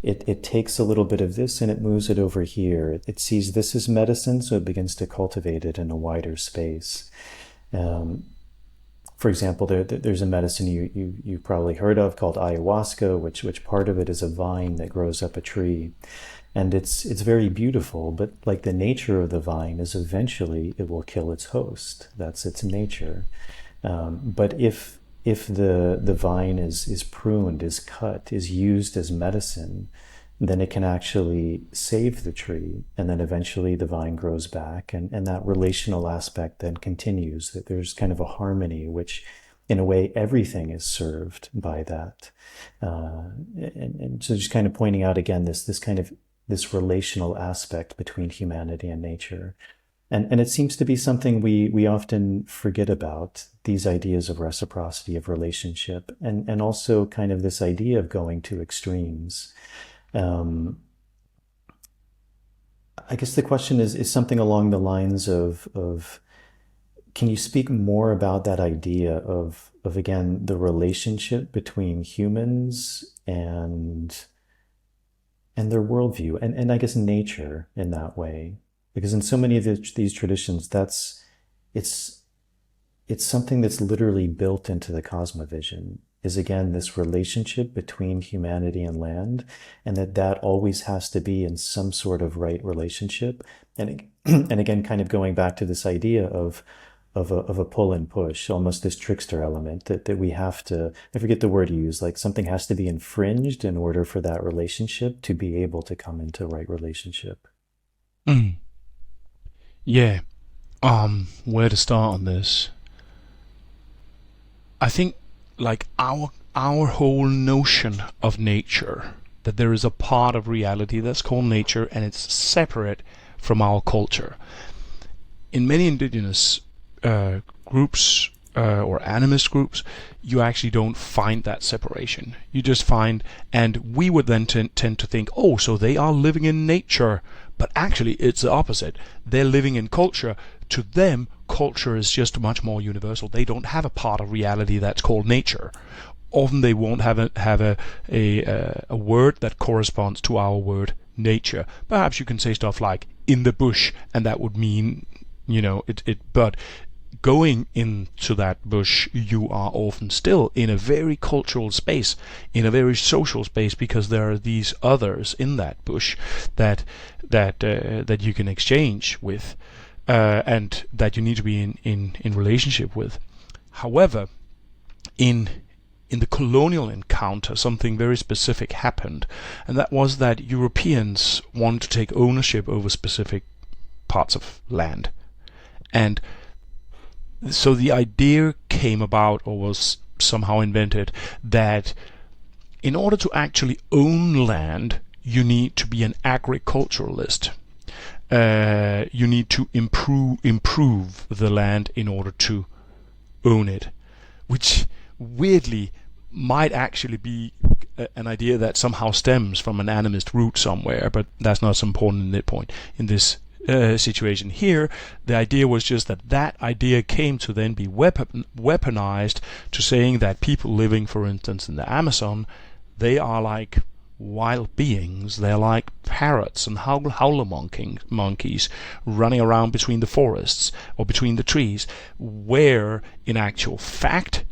It takes a little bit of this and it moves it over here. It sees this as medicine, so it begins to cultivate it in a wider space. For example, there's a medicine you've probably heard of called ayahuasca, which part of it is a vine that grows up a tree. And it's very beautiful, but like the nature of the vine is eventually it will kill its host. That's its nature. But if the vine is pruned, is cut, is used as medicine, then it can actually save the tree, and then eventually the vine grows back, and that relational aspect then continues, that there's kind of a harmony, which in a way everything is served by that. And so just kind of pointing out again this relational aspect between humanity and nature. And it seems to be something we often forget about, these ideas of reciprocity, of relationship, and also kind of this idea of going to extremes. I guess the question is something along the lines of can you speak more about that idea of again the relationship between humans and their worldview and I guess nature in that way, because in so many of these traditions it's something that's literally built into the cosmovision, is again this relationship between humanity and land, and that always has to be in some sort of right relationship. And again, kind of going back to this idea of a pull and push, almost this trickster element that we have to, I forget the word you use, like something has to be infringed in order for that relationship to be able to come into right relationship. Yeah. Where to start on this? I think like our whole notion of nature, that there is a part of reality that's called nature and it's separate from our culture. In many indigenous groups or animist groups, you actually don't find that separation. You just find, and we would then tend to think, oh, so they are living in nature, but actually it's the opposite. They're living in culture. To them, culture is just much more universal. They don't have a part of reality that's called nature. Often they won't have a word that corresponds to our word nature. Perhaps you can say stuff like in the bush, and that would mean, but going into that bush, you are often still in a very cultural space, in a very social space, because there are these others in that bush that you can exchange with, and that you need to be in relationship with. However, in the colonial encounter, something very specific happened, and that was that Europeans wanted to take ownership over specific parts of land. And so the idea came about, or was somehow invented, that in order to actually own land, you need to be an agriculturalist. You need to improve the land in order to own it, which weirdly might actually be an idea that somehow stems from an animist root somewhere, but that's not so important in that point. In this situation here, the idea was just that idea came to then be weaponized to saying that people living, for instance, in the Amazon, they are like wild beings. They're like parrots and howler monkeys running around between the forests or between the trees, where in actual fact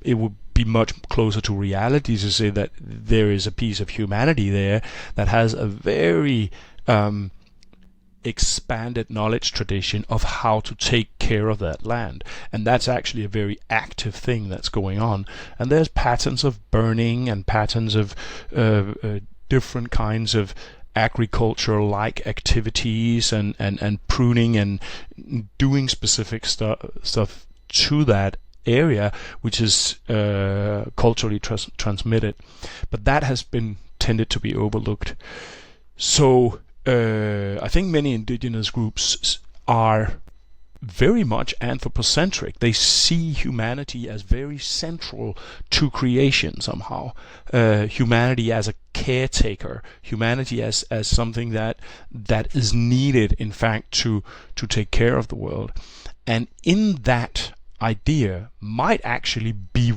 it would be much closer to reality to say that there is a piece of humanity there that has a very expanded knowledge tradition of how to take care of that land, and that's actually a very active thing that's going on. And there's patterns of burning and patterns of different kinds of agriculture-like activities and pruning and doing specific stuff to that area, which is culturally transmitted, but that has been tended to be overlooked. So I think many indigenous groups are very much anthropocentric. They see humanity as very central to creation somehow. Humanity as a caretaker, humanity as something that is needed, in fact, to take care of the world. And in that idea might actually be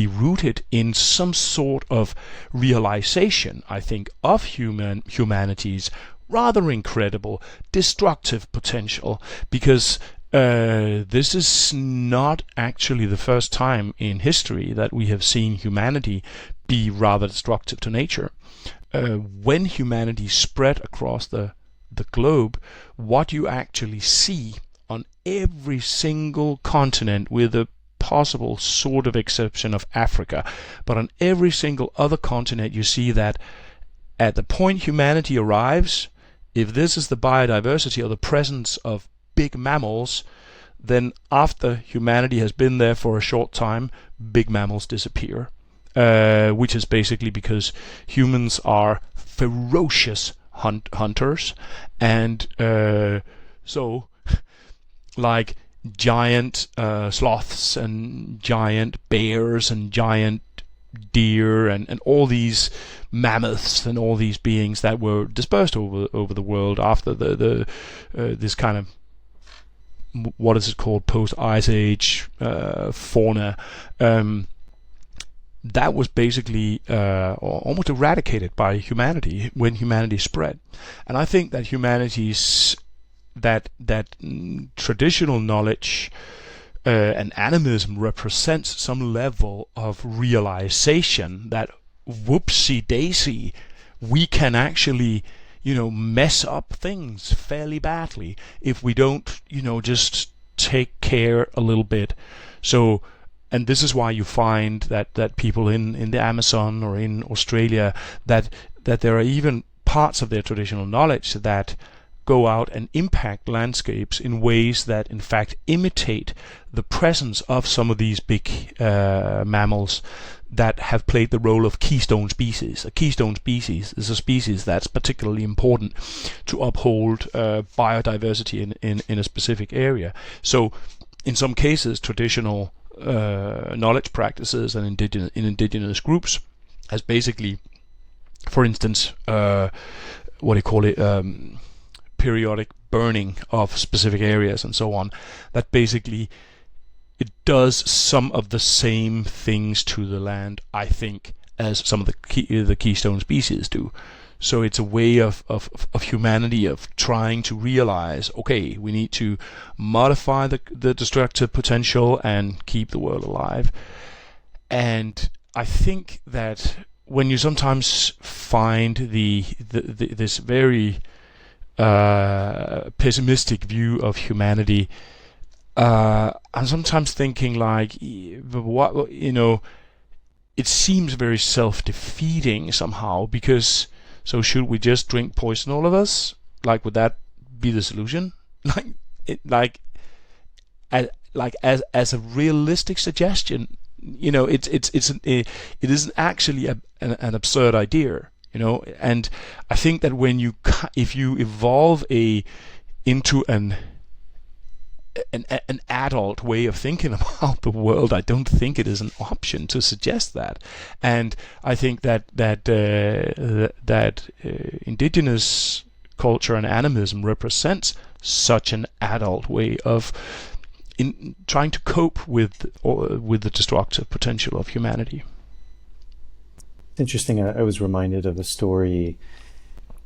rooted in some sort of realization, I think, of humanity's rather incredible destructive potential, because this is not actually the first time in history that we have seen humanity be rather destructive to nature. When humanity spread across the globe, what you actually see on every single continent, with a possible sort of exception of Africa, but on every single other continent you see that at the point humanity arrives, if this is the biodiversity or the presence of big mammals, then after humanity has been there for a short time, big mammals disappear, which is basically because humans are ferocious hunters, and so like giant sloths and giant bears and giant deer and all these mammoths and all these beings that were dispersed over the world after the this kind of, what is it called, post-ice age fauna, that was basically almost eradicated by humanity when humanity spread. And I think that humanity's that traditional knowledge and animism represents some level of realization that whoopsie daisy, we can actually mess up things fairly badly if we don't just take care a little bit. So, and this is why you find that people in the Amazon or in Australia, that there are even parts of their traditional knowledge that go out and impact landscapes in ways that in fact imitate the presence of some of these big mammals that have played the role of keystone species. A keystone species is a species that's particularly important to uphold biodiversity in a specific area. So in some cases, traditional knowledge practices and indigenous groups has basically, for instance, periodic burning of specific areas and so on, that basically it does some of the same things to the land, I think, as some of the keystone species do. So it's a way of humanity of trying to realize, okay, we need to modify the destructive potential and keep the world alive. And I think that when you sometimes find this very pessimistic view of humanity, I'm sometimes thinking like, what it seems very self-defeating somehow, because so should we just drink poison, all of us? Like, would that be the solution? As a realistic suggestion, it isn't actually an absurd idea. And I think that if you evolve into an adult way of thinking about the world. I don't think it is an option to suggest that, and I think that indigenous culture and animism represents such an adult way of in trying to cope with the destructive potential of humanity. Interesting. I was reminded of a story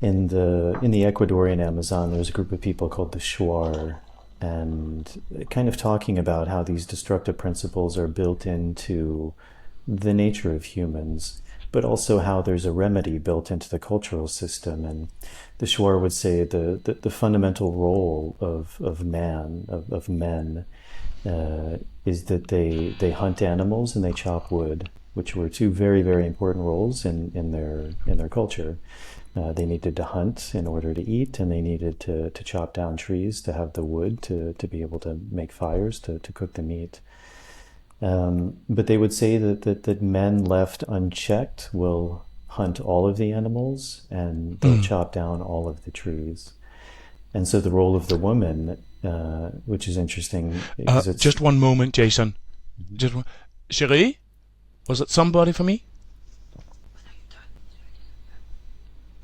in the Ecuadorian Amazon. There's a group of people called the Shuar, and kind of talking about how these destructive principles are built into the nature of humans, but also how there's a remedy built into the cultural system. And the Shuar would say the fundamental role of men, is that they hunt animals and they chop wood, which were two very, very important roles in their culture. They needed to hunt in order to eat, and they needed to chop down trees to have the wood to be able to make fires to cook the meat. But they would say that men left unchecked will hunt all of the animals and they'll chop down all of the trees. And so the role of the woman, which is interesting. Just one moment, Jason. Cherie, was it somebody for me?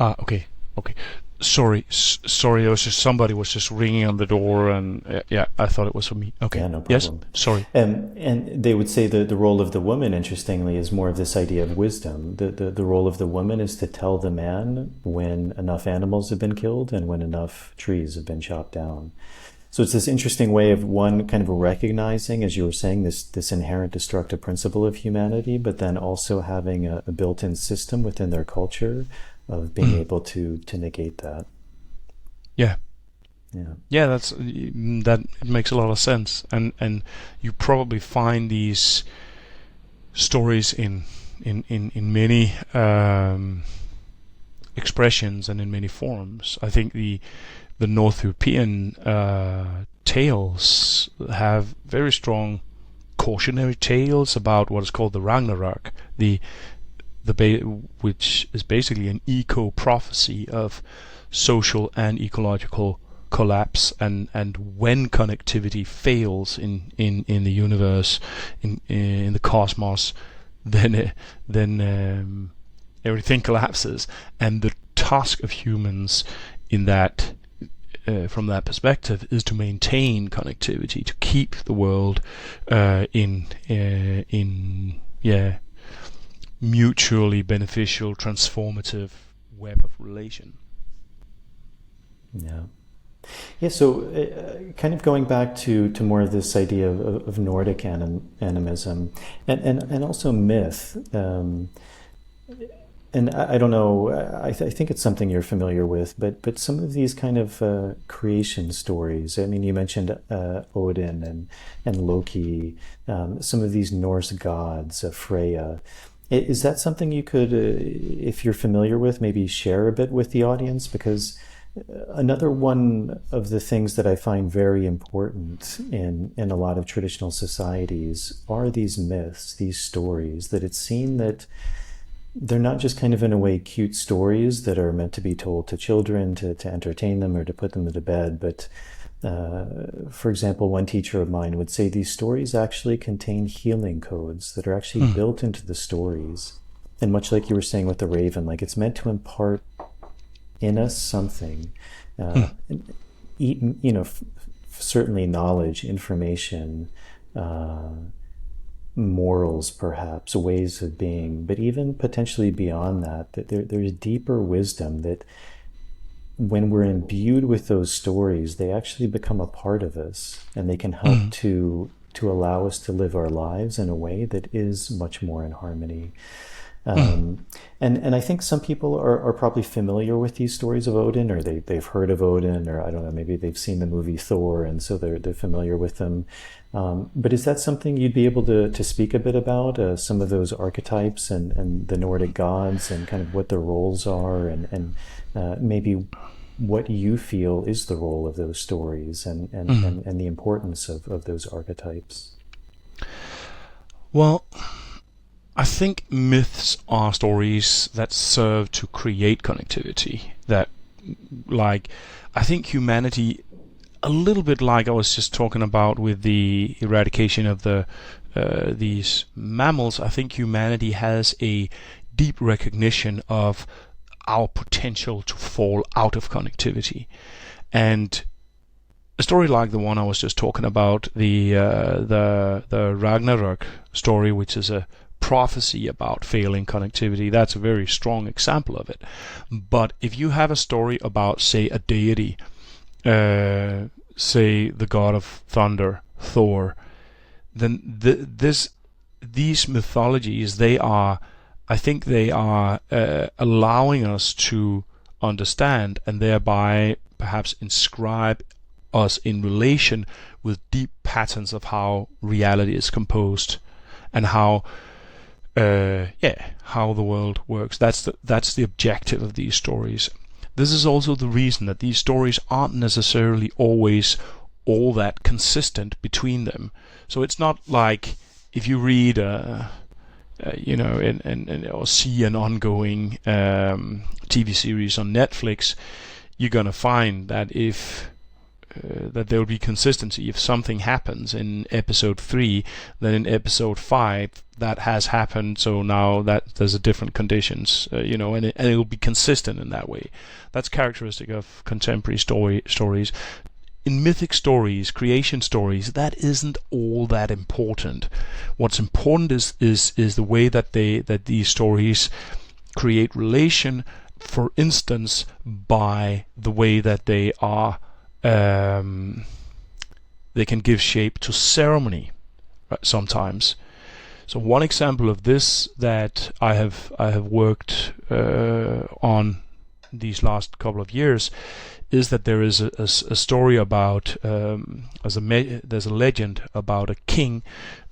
Okay. Sorry. There was just somebody was just ringing on the door, and I thought it was for me. Okay. Yeah, no problem. Yes. Sorry. And they would say that the role of the woman, interestingly, is more of this idea of wisdom. The role of the woman is to tell the man when enough animals have been killed and when enough trees have been chopped down. So it's this interesting way of one kind of recognizing, as you were saying, this inherent destructive principle of humanity, but then also having a built-in system within their culture of being able to negate that. Yeah, that makes a lot of sense, and you probably find these stories in many expressions and in many forms. I think the North European tales have very strong cautionary tales about what is called the Ragnarok, which is basically an eco-prophecy of social and ecological collapse, and when connectivity fails in the universe, in the cosmos, then everything collapses, and the task of humans in that from that perspective is to maintain connectivity, to keep the world in mutually beneficial, transformative web of relation. Yeah. So, kind of going back to more of this idea of Nordic animism and also myth. And I don't know. I think it's something you're familiar with, but some of these kind of creation stories. I mean, you mentioned Odin and Loki. Some of these Norse gods, Freya. Is that something you could, if you're familiar with, maybe share a bit with the audience? Because another one of the things that I find very important in a lot of traditional societies are these myths, these stories, that it's seen that they're not just kind of, in a way, cute stories that are meant to be told to children to entertain them or to put them to bed, but for example, one teacher of mine would say these stories actually contain healing codes that are actually built into the stories. And much like you were saying with the raven, like it's meant to impart in us something, certainly knowledge, information, morals, perhaps, ways of being, but even potentially beyond that there's deeper wisdom that when we're imbued with those stories, they actually become a part of us, and they can help to allow us to live our lives in a way that is much more in harmony. And I think some people are probably familiar with these stories of Odin, or they've heard of Odin, or I don't know, maybe they've seen the movie Thor, and so they're familiar with them. But is that something you'd be able to speak a bit about, some of those archetypes and the Nordic gods and kind of what their roles are, and maybe what you feel is the role of those stories and the importance of those archetypes? Well, I think myths are stories that serve to create connectivity. I think humanity a little bit like I was just talking about with the eradication of these mammals. I think humanity has a deep recognition of our potential to fall out of connectivity, and a story like the one I was just talking about, the Ragnarok story, which is a prophecy about failing connectivity, that's a very strong example of it. But if you have a story about, say, a deity, say the god of thunder, Thor, then these mythologies, I think they are allowing us to understand and thereby perhaps inscribe us in relation with deep patterns of how reality is composed and how the world works. That's the objective of these stories. This is also the reason that these stories aren't necessarily always all that consistent between them. So it's not like if you read or see an ongoing TV series on Netflix, you're gonna find that that there will be consistency. If something happens in episode 3, then in episode 5 that has happened, so now that there's a different conditions, and it will be consistent in that way. That's characteristic of contemporary stories. In mythic stories, creation stories, that isn't all that important. What's important is the way that these stories create relation, for instance, by the way that they are they can give shape to ceremony sometimes. So one example of this that I have worked on these last couple of years is that there is a story about there's a legend about a king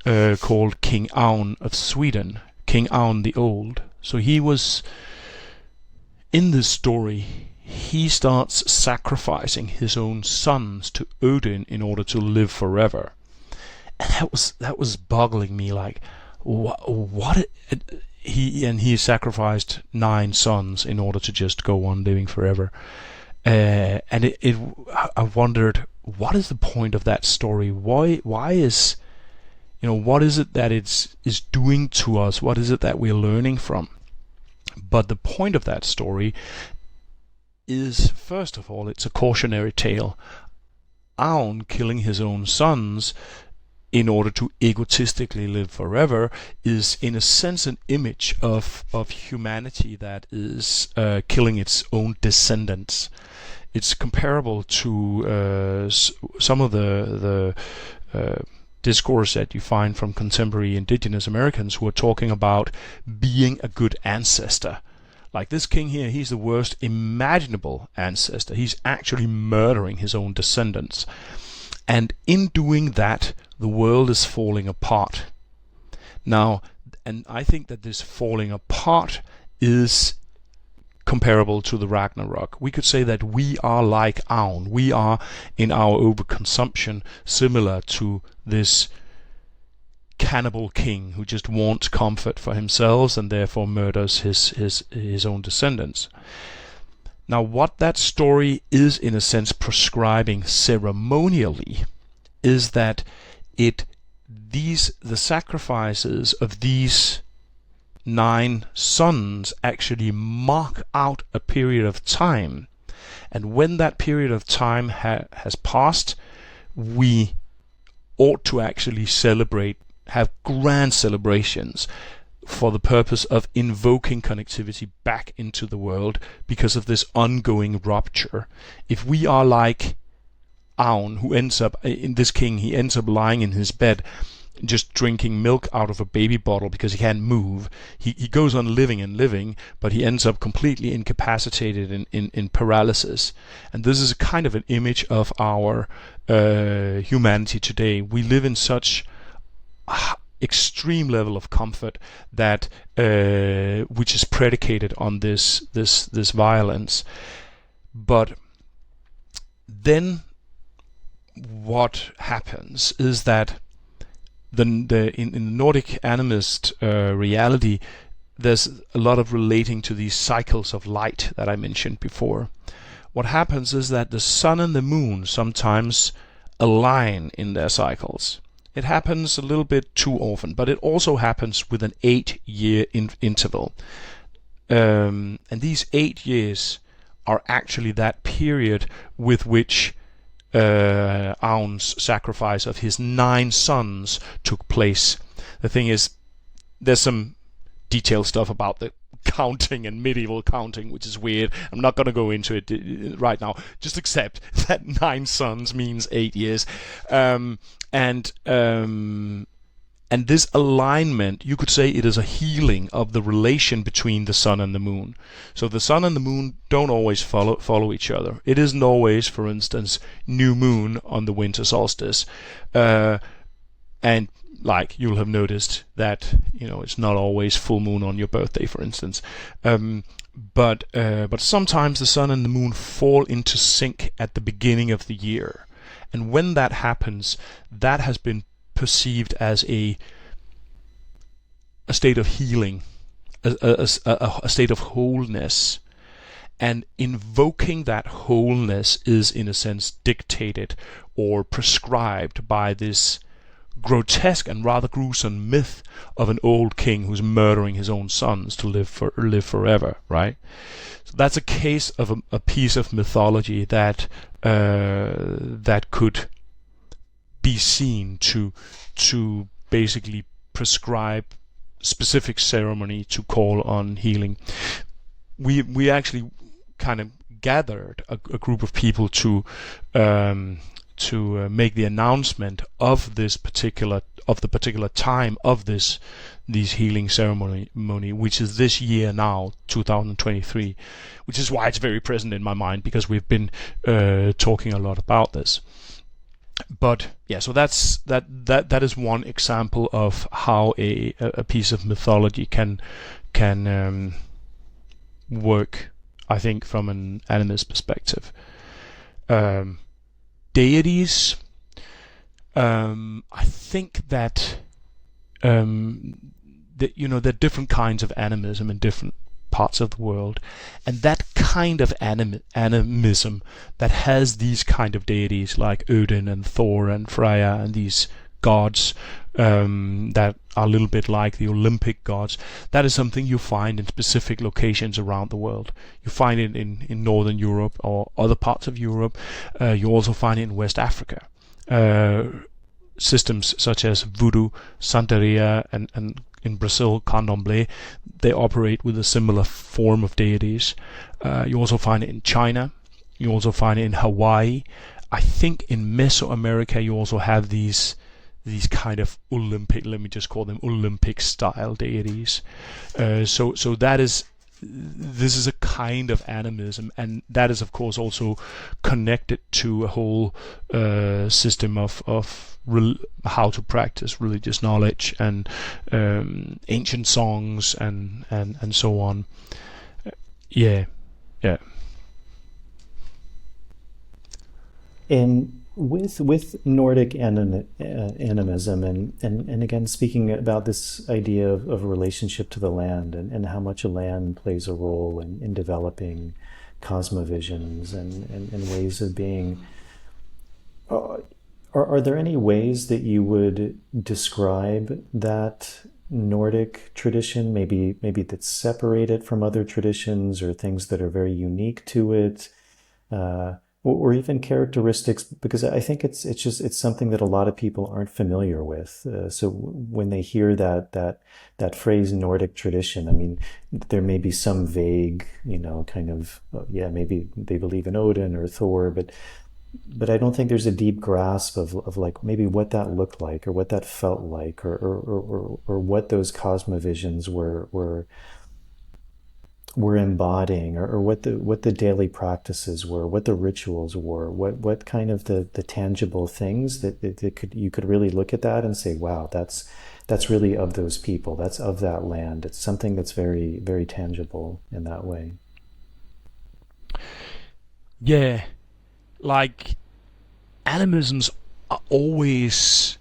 called King Aun of Sweden, King Aun the Old. So he was in this story. He starts sacrificing his own sons to Odin in order to live forever, and that was boggling me. Like, what? He sacrificed 9 sons in order to just go on living forever, and I wondered, what is the point of that story? Why is, what is it that is doing to us? What is it that we're learning from? But the point of that story is, first of all, it's a cautionary tale. Aun killing his own sons in order to egotistically live forever is, in a sense, an image of humanity that is killing its own descendants. It's comparable to some of the discourse that you find from contemporary indigenous Americans who are talking about being a good ancestor. Like this king here, he's the worst imaginable ancestor. He's actually murdering his own descendants. And in doing that, the world is falling apart. Now, and I think that this falling apart is comparable to the Ragnarok. We could say that we are like Aun. We are, in our overconsumption, similar to this cannibal king who just wants comfort for himself and therefore murders his own descendants. Now, what that story is, in a sense, prescribing ceremonially is that the sacrifices of these 9 sons actually mark out a period of time, and when that period of time has passed, we ought to actually have grand celebrations for the purpose of invoking connectivity back into the world because of this ongoing rupture. If we are like Aun, who ends up, in this king, he ends up lying in his bed just drinking milk out of a baby bottle because he can't move. He goes on living and living, but he ends up completely incapacitated in paralysis. And this is a kind of an image of our humanity today. We live in such extreme level of comfort that which is predicated on this violence. But then what happens is that in the Nordic animist reality, there's a lot of relating to these cycles of light that I mentioned before. what happens is that the sun and the moon sometimes align in their cycles. It happens a little bit too often, but it also happens with an 8-year interval. And these 8 years are actually that period with which Aun's sacrifice of his 9 sons took place. The thing is, there's some detailed stuff about the counting and medieval counting, which is weird. I'm not going to go into it right now. Just accept that 9 sons means 8 years. And this alignment, you could say it is a healing of the relation between the sun and the moon. So the sun and the moon don't always follow each other. It isn't always, for instance, new moon on the winter solstice. And like you'll have noticed that, it's not always full moon on your birthday, for instance. But sometimes the sun and the moon fall into sync at the beginning of the year. And when that happens, that has been perceived as a state of healing, a state of wholeness. And invoking that wholeness is, in a sense, dictated or prescribed by this grotesque and rather gruesome myth of an old king who's murdering his own sons to live forever, right? So that's a case of a piece of mythology that could be seen to basically prescribe specific ceremony to call on healing. We actually kind of gathered a group of people to make the announcement of the particular time of these healing ceremony, which is this year now, 2023, which is why it's very present in my mind, because we've been talking a lot about this. But yeah, so that is one example of how a piece of mythology can work, I think, from an animist perspective. Deities, I think that there are different kinds of animism in different parts of the world, and that kind of animism that has these kind of deities like Odin and Thor and Freya and these gods that are a little bit like the Olympic gods, that is something you find in specific locations around the world. You find it in Northern Europe or other parts of Europe. You also find it in West Africa. Systems such as Voodoo, Santeria, and in Brazil, Candomblé, they operate with a similar form of deities. You also find it in China. You also find it in Hawaii. I think in Mesoamerica you also have these kind of Olympic, let me just call them Olympic style deities. So this is a kind of animism, and that is of course also connected to a whole system of how to practice religious knowledge and ancient songs and so on. Yeah. And with Nordic animism and again speaking about this idea of relationship to the land and how much a land plays a role in developing cosmovisions and ways of being, are there any ways that you would describe that Nordic tradition, maybe that's separated from other traditions, or things that are very unique to it, or even characteristics? Because I think it's something that a lot of people aren't familiar with. So when they hear that phrase Nordic tradition, I mean, there may be some vague, kind of, maybe they believe in Odin or Thor, but I don't think there's a deep grasp of like maybe what that looked like, or what that felt like, or what those cosmovisions were embodying, or what the daily practices were, what the rituals were, what kind of the tangible things that you could really look at that and say, wow, that's really of those people, that's of that land. It's something that's very, very tangible in that way. Yeah. Like, animisms are always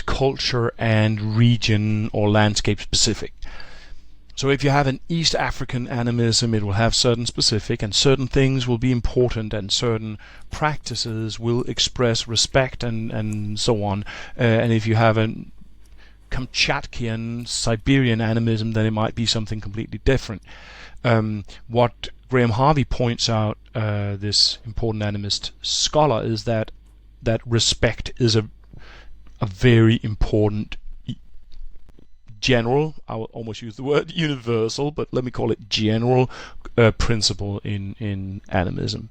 culture and region or landscape specific. So if you have an East African animism, it will have certain specific, and certain things will be important, and certain practices will express respect and so on. And if you have an Kamchatkian, Siberian animism, then it might be something completely different. What Graham Harvey points out, this important animist scholar, is that respect is a very important general, I will almost use the word universal, but let me call it general principle in animism.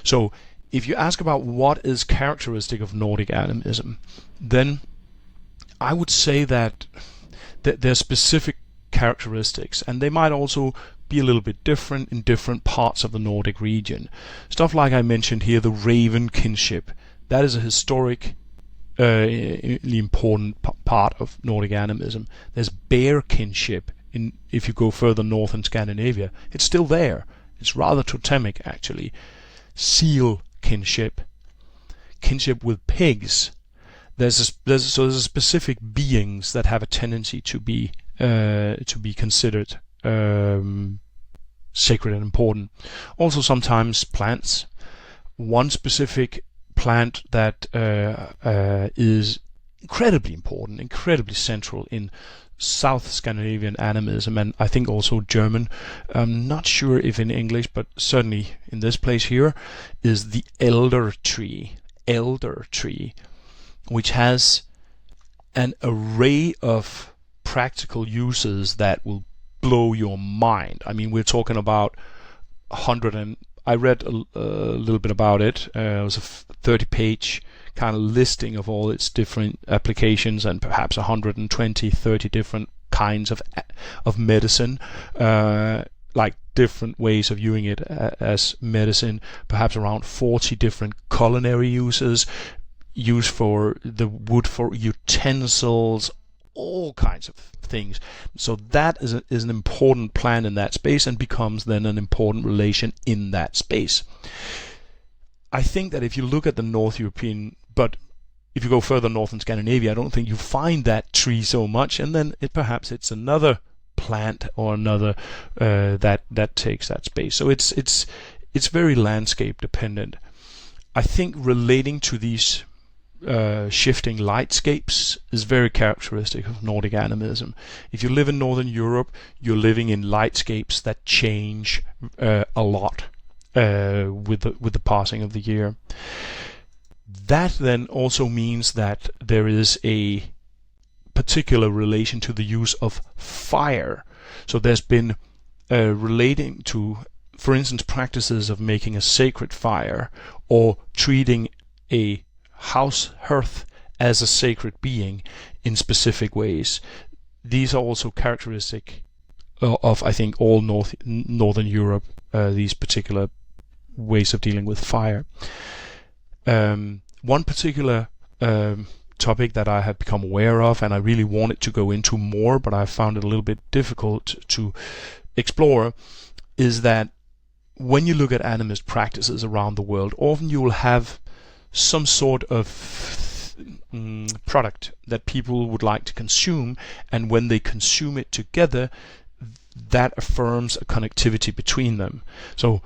So if you ask about what is characteristic of Nordic animism, then I would say that there are specific characteristics, and they might also be a little bit different in different parts of the Nordic region. Stuff like I mentioned here, the raven kinship, that is a historic important part of Nordic animism. There's bear kinship if you go further north in Scandinavia. It's still there. It's rather totemic, actually. Seal kinship with pigs. There's specific beings that have a tendency to be considered sacred and important. Also sometimes plants. One specific plant that is incredibly important, incredibly central in South Scandinavian animism, and I think also German. I'm not sure if in English, but certainly in this place here, is the elder tree, which has an array of practical uses that will blow your mind. I mean, we're talking about 100 and I read a little bit about it. It was a 30-page kind of listing of all its different applications, and perhaps 120, 30 different kinds of medicine, like different ways of viewing it as medicine. Perhaps around 40 different culinary uses, use for the wood for utensils, all kinds of things. So that is an important plant in that space, and becomes then an important relation in that space. I think that if you look at the North European, but if you go further north in Scandinavia, I don't think you find that tree so much, and then perhaps it's another plant or another that takes that space. So it's very landscape dependent. I think relating to these shifting lightscapes is very characteristic of Nordic animism. If you live in Northern Europe, you're living in lightscapes that change a lot with the passing of the year. That then also means that there is a particular relation to the use of fire. So there's been relating to, for instance, practices of making a sacred fire, or treating a house hearth as a sacred being in specific ways. These are also characteristic of, I think, all Northern Europe, these particular ways of dealing with fire. One particular topic that I have become aware of, and I really wanted to go into more, but I found it a little bit difficult to explore, is that when you look at animist practices around the world, often you will have some sort of product that people would like to consume, and when they consume it together, that affirms a connectivity between them. So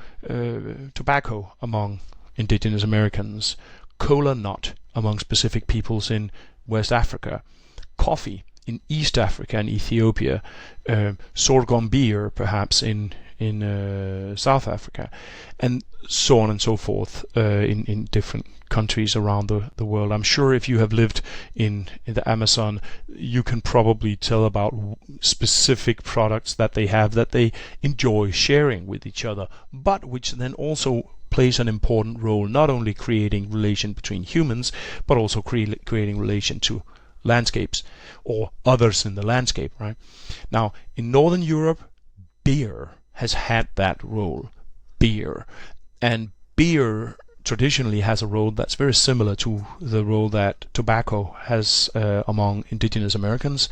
tobacco among indigenous Americans, cola nut among specific peoples in West Africa, coffee in East Africa and Ethiopia, sorghum beer perhaps in South Africa, and so on and so forth in different countries around the world. I'm sure if you have lived in the Amazon, you can probably tell about specific products that they have that they enjoy sharing with each other, but which then also plays an important role, not only creating relation between humans, but also creating relation to landscapes or others in the landscape, right? Now, in Northern Europe, beer has had that role. Beer traditionally has a role that's very similar to the role that tobacco has among indigenous Americans.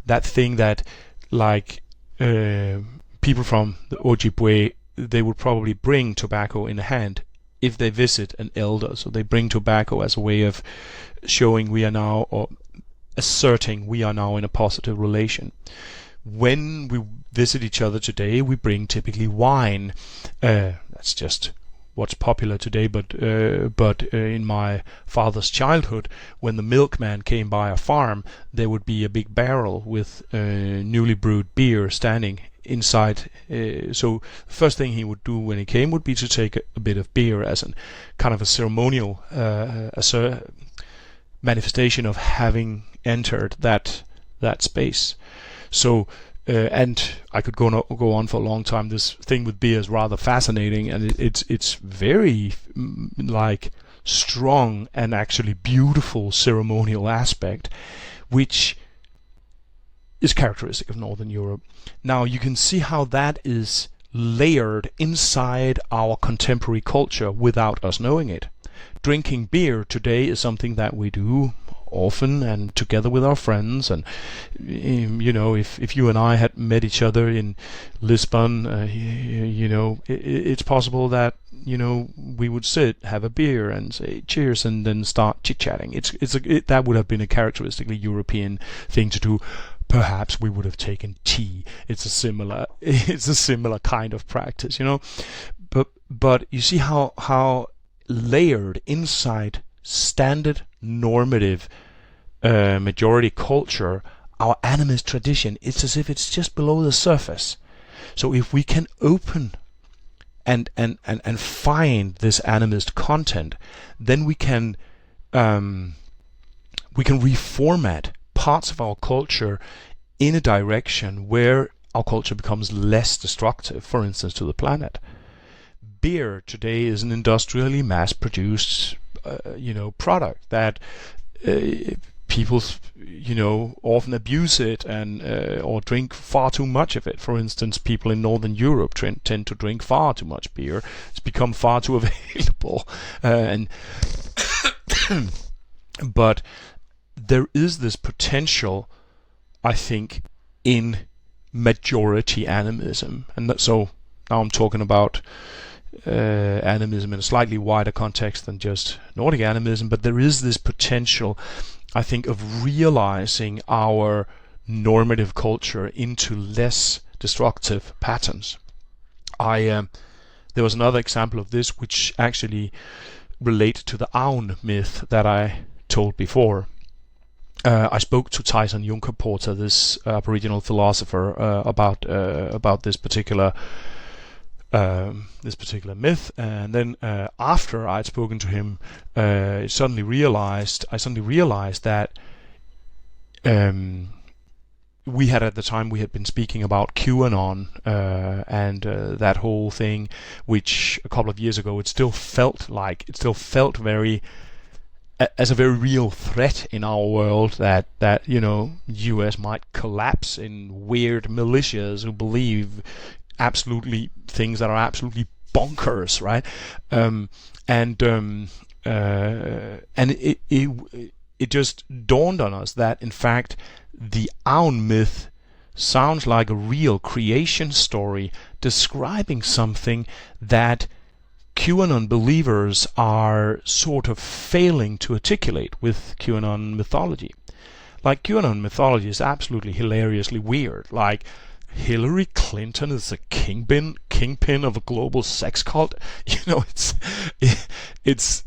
That thing that, like people from the Ojibwe, they would probably bring tobacco in a hand if they visit an elder. So they bring tobacco as a way of showing we are now, or asserting we are now in a positive relation. When we visit each other today, we bring typically wine. That's just what's popular today, but in my father's childhood, when the milkman came by a farm, there would be a big barrel with newly brewed beer standing inside. So the first thing he would do when he came would be to take a bit of beer as an kind of a ceremonial manifestation of having entered that space. So and I could go on for a long time. This thing with beer is rather fascinating, and it's very like strong and actually beautiful ceremonial aspect, which is characteristic of Northern Europe. Now you can see how that is layered inside our contemporary culture without us knowing it. Drinking beer today is something that we do often and together with our friends, and if you and I had met each other in Lisbon, it's possible that we would sit, have a beer, and say cheers, and then start chit-chatting. That would have been a characteristically European thing to do. Perhaps we would have taken tea. It's a similar kind of practice, But you see how layered inside standard normative majority culture our animist tradition, it's as if it's just below the surface. So if we can open and find this animist content, then we can reformat parts of our culture in a direction where our culture becomes less destructive, for instance, to the planet. Beer today is an industrially mass-produced product that people often abuse it and or drink far too much of it. For instance, people in Northern Europe tend to drink far too much beer. It's become far too available, but there is this potential, I think, in majority animism, and so now I'm talking about animism in a slightly wider context than just Nordic animism, but there is this potential, I think, of realizing our normative culture into less destructive patterns. There was another example of this which actually related to the Aun myth that I told before. I spoke to Tyson Juncker-Porter, this Aboriginal philosopher, about this particular myth, and then after I'd spoken to him, I suddenly realized that we had been speaking about QAnon and that whole thing, which a couple of years ago it still felt very as a very real threat in our world, that US might collapse in weird militias who believe absolutely things that are absolutely bonkers, right? And it just dawned on us that in fact the Aun myth sounds like a real creation story describing something that QAnon believers are sort of failing to articulate with QAnon mythology. Like, QAnon mythology is absolutely hilariously weird. Like, Hillary Clinton is the kingpin of a global sex cult. It's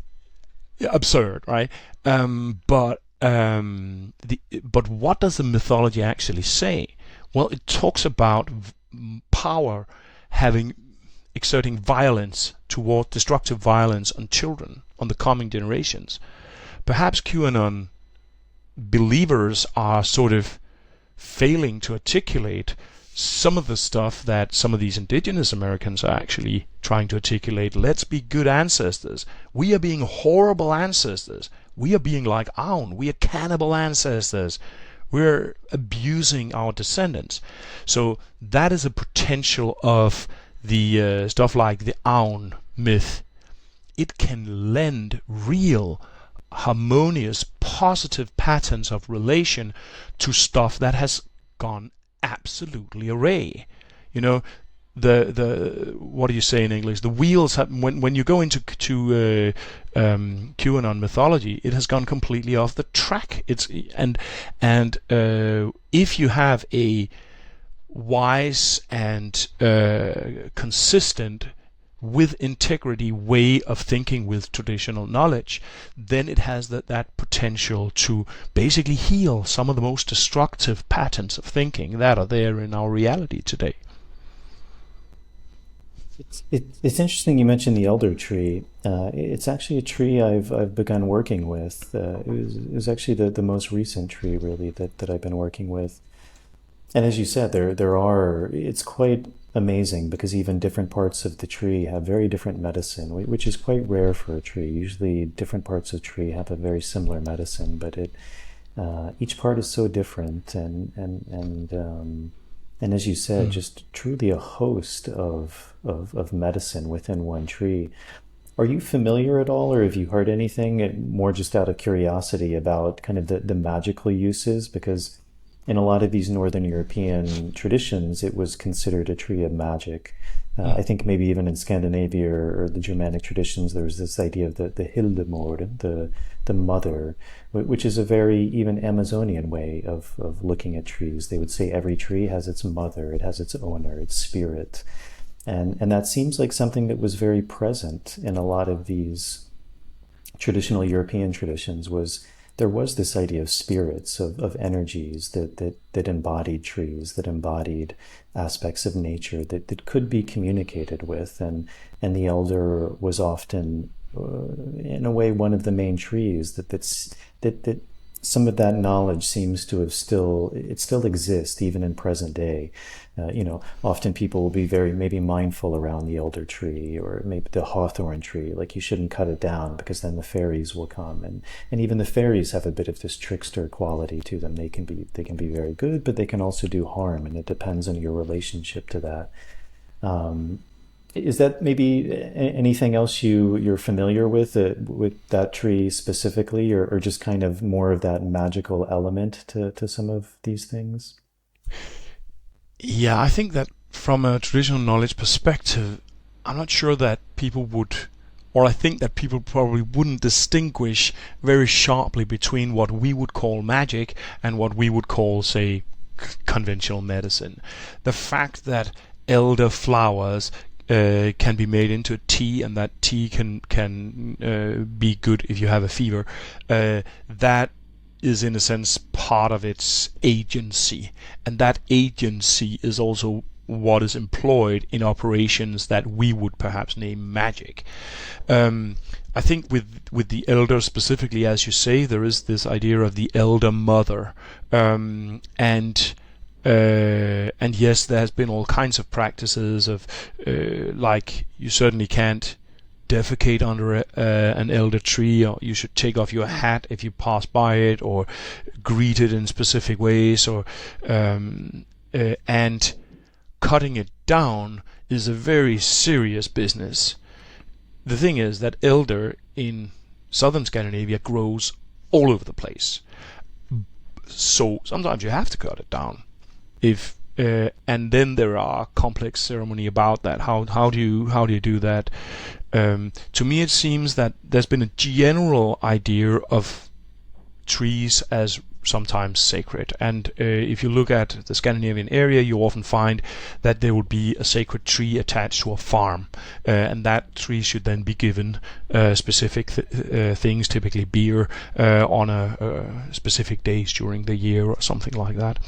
absurd, right? But what does the mythology actually say? Well, it talks about power exerting violence toward destructive violence on children, on the coming generations. Perhaps QAnon believers are sort of failing to articulate some of the stuff that some of these indigenous Americans are actually trying to articulate. Let's be good ancestors. We are being horrible ancestors. We are being like Aun. We are cannibal ancestors. We're abusing our descendants. So that is a potential of the stuff like the Aun myth. It can lend real, harmonious, positive patterns of relation to stuff that has gone absolutely array. The what do you say in English? The wheels have, when you go into QAnon mythology, it has gone completely off the track. If you have a wise and consistent with integrity way of thinking with traditional knowledge, then it has that potential to basically heal some of the most destructive patterns of thinking that are there in our reality today. It's interesting you mentioned the elder tree. It's actually a tree I've begun working with. It was actually the most recent tree really that I've been working with. And as you said, it's quite amazing because even different parts of the tree have very different medicine, which is quite rare for a tree. Usually different parts of the tree have a very similar medicine, but each part is so different and as you said, just truly a host of medicine within one tree. Are you familiar at all, or have you heard anything more just out of curiosity about kind of the magical uses? Because in a lot of these Northern European traditions, it was considered a tree of magic. I think maybe even in Scandinavia or the Germanic traditions, there was this idea of the Hildemor, the mother, which is a very even Amazonian way of looking at trees. They would say every tree has its mother, it has its owner, its spirit. And that seems like something that was very present in a lot of these traditional European traditions. There was this idea of spirits, of energies that embodied trees, that embodied aspects of nature that could be communicated with, and the elder was often, in a way, one of the main trees that some of that knowledge seems to have still exists even in present day. Often people will be very maybe mindful around the elder tree or maybe the hawthorn tree, like you shouldn't cut it down because then the fairies will come, and even the fairies have a bit of this trickster quality to them. They can be very good, but they can also do harm, and it depends on your relationship to that. Is that maybe anything else you're familiar with that tree specifically, or just kind of more of that magical element to some of these things? Yeah, I think that from a traditional knowledge perspective, I'm not sure that people would, or I think that people probably wouldn't distinguish very sharply between what we would call magic and what we would call, say, conventional medicine. The fact that elder flowers can be made into tea, and that tea can be good if you have a fever, that is in a sense part of its agency, and that agency is also what is employed in operations that we would perhaps name magic. I think with the elder specifically, as you say, there is this idea of the elder mother, and yes, there has been all kinds of practices of like you certainly can't defecate under an elder tree, or you should take off your hat if you pass by it, or greet it in specific ways, or and cutting it down is a very serious business. The thing is that elder in southern Scandinavia grows all over the place, so sometimes you have to cut it down. And then there are complex ceremony about that. How do you do that? To me, it seems that there's been a general idea of trees as sometimes sacred, and if you look at the Scandinavian area, you often find that there would be a sacred tree attached to a farm, and that tree should then be given specific things, typically beer, on a specific days during the year or something like that.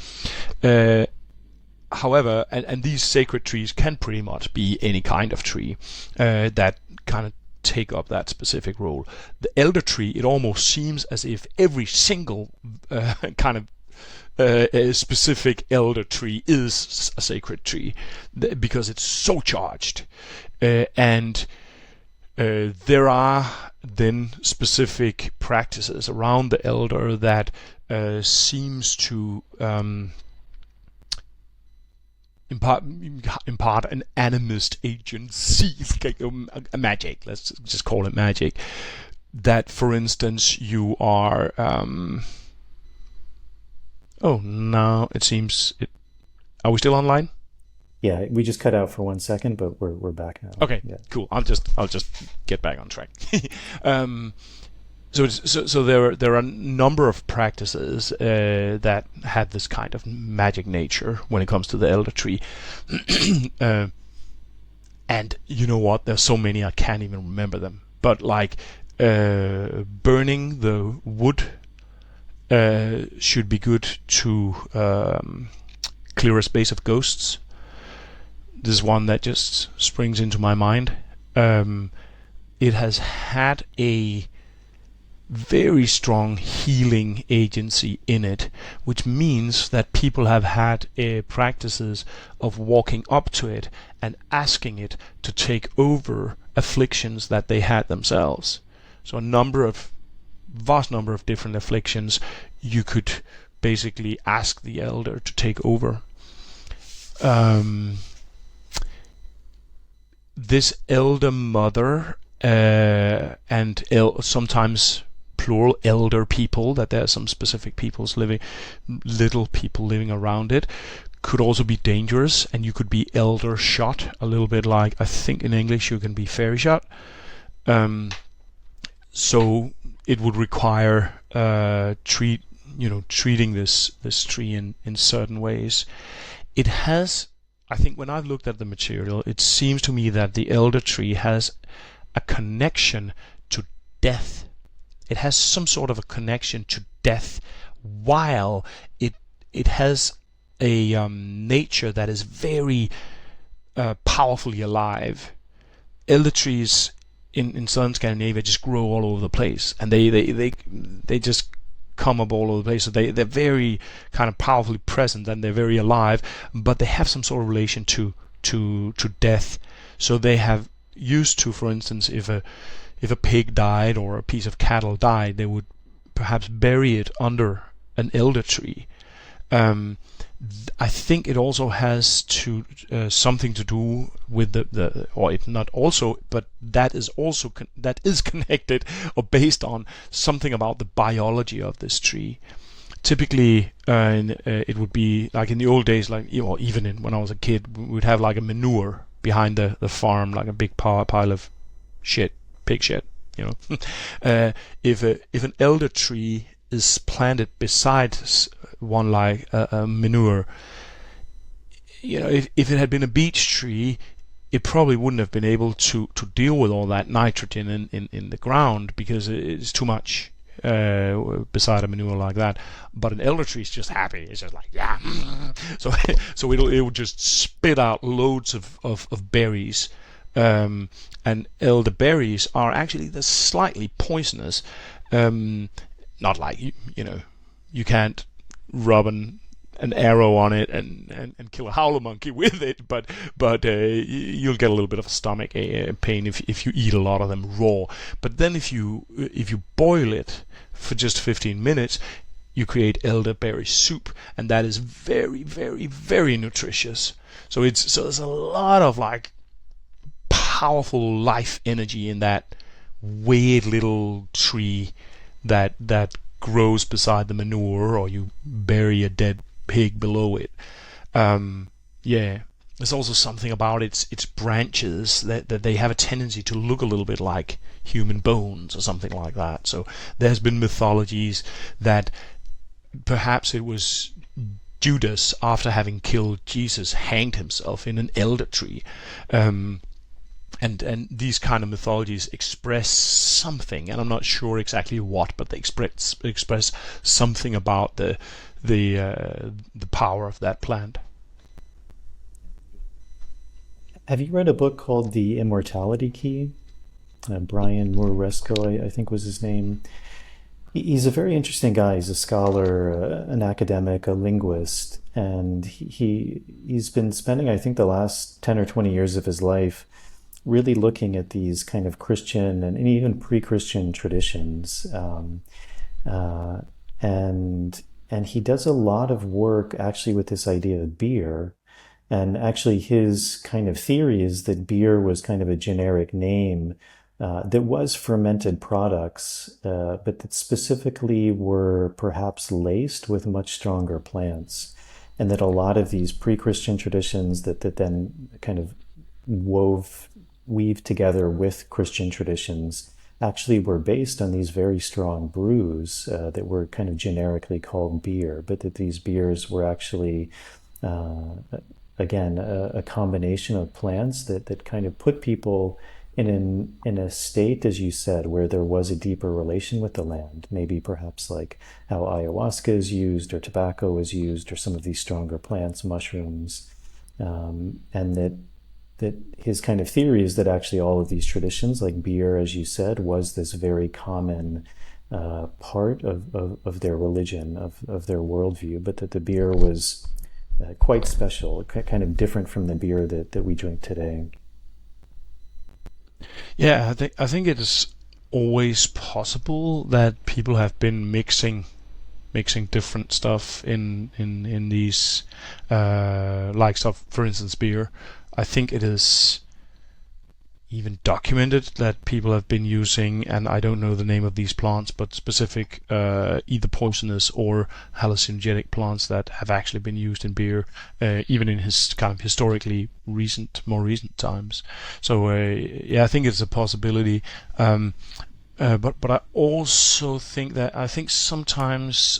However, and these sacred trees can pretty much be any kind of tree that kind of take up that specific role. The elder tree, it almost seems as if every single kind of specific elder tree is a sacred tree, because it's so charged, and there are then specific practices around the elder that seems to impart an animist agency, a magic, let's just call it magic, that for instance you are now it seems are we still online? Yeah, we just cut out for 1 second, but we're back now. Okay, yeah. Cool. I'll just get back on track. there are a number of practices that have this kind of magic nature when it comes to the elder tree. And you know what? There's so many I can't even remember them. But like burning the wood should be good to clear a space of ghosts. This is one that just springs into my mind. It has had a very strong healing agency in it, which means that people have had practices of walking up to it and asking it to take over afflictions that they had themselves. So a vast number of different afflictions you could basically ask the elder to take over. This elder mother and sometimes plural elder people, that there are some specific little people living around it, could also be dangerous, and you could be elder shot, a little bit like, I think in English you can be fairy shot. So it would require treating this tree in certain ways. It has, I think when I've looked at the material, it seems to me that the elder tree has a connection to death. It has some sort of a connection to death, while it has a nature that is very powerfully alive. Elder trees in southern Scandinavia just grow all over the place, and they just come up all over the place. So they're very kind of powerfully present, and they're very alive, but they have some sort of relation to death. So they have used to, for instance, if a pig died or a piece of cattle died, they would perhaps bury it under an elder tree. I think it also has to something to do with the or it not also, but that is also that is connected or based on something about the biology of this tree. Typically, it would be like in the old days, like even when I was a kid, we would have like a manure behind the farm, like a big pile of shit, pig shit. If an elder tree is planted beside one like a manure, if it had been a beech tree, it probably wouldn't have been able to deal with all that nitrogen in the ground, because it's too much beside a manure like that. But an elder tree is just happy. It's just like, yeah. So it would just spit out loads of berries. And elderberries are actually slightly poisonous. Not like you can't rub an arrow on it and kill a howler monkey with it, but you'll get a little bit of a stomach pain if you eat a lot of them raw. But then if you boil it for just 15 minutes, you create elderberry soup, and that is very, very, very nutritious. So there's a lot of like powerful life energy in that weird little tree that grows beside the manure, or you bury a dead pig below it. There's also something about its branches that they have a tendency to look a little bit like human bones or something like that. So there's been mythologies that perhaps it was Judas, after having killed Jesus, hanged himself in an elder tree. And these kind of mythologies express something, and I'm not sure exactly what, but they express something about the power of that plant. Have you read a book called The Immortality Key? Brian Muraresco, I think was his name. He's a very interesting guy. He's a scholar, an academic, a linguist, and he's been spending, I think, the last 10 or 20 years of his life really looking at these kind of Christian and even pre-Christian traditions. And he does a lot of work actually with this idea of beer. And actually his kind of theory is that beer was kind of a generic name that was fermented products, but that specifically were perhaps laced with much stronger plants. And that a lot of these pre-Christian traditions that then kind of weave together with Christian traditions actually were based on these very strong brews that were kind of generically called beer, but that these beers were actually, again, a combination of plants that kind of put people in a state, as you said, where there was a deeper relation with the land, maybe perhaps like how ayahuasca is used or tobacco is used or some of these stronger plants, mushrooms, and that his kind of theory is that actually all of these traditions, like beer, as you said, was this very common part of their religion, of their worldview, but that the beer was quite special, kind of different from the beer that we drink today. Yeah, I think it is always possible that people have been mixing different stuff in these like stuff, for instance, beer. I think it is even documented that people have been using, and I don't know the name of these plants, but specific either poisonous or hallucinogenic plants that have actually been used in beer, even in his kind of historically more recent times. So yeah, I think it's a possibility. But I also think sometimes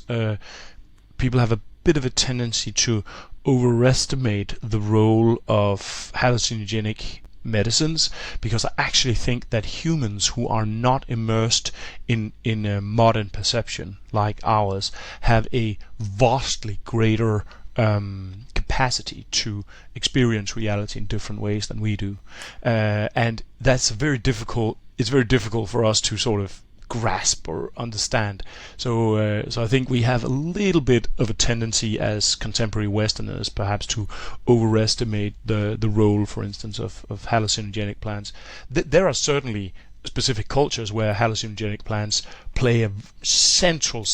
people have a bit of a tendency to overestimate the role of hallucinogenic medicines, because I actually think that humans who are not immersed in a modern perception like ours have a vastly greater capacity to experience reality in different ways than we do, and that's very difficult. It's very difficult for us to sort of grasp or understand. So I think we have a little bit of a tendency as contemporary Westerners perhaps to overestimate the role, for instance, of hallucinogenic plants. There are certainly specific cultures where hallucinogenic plants play a central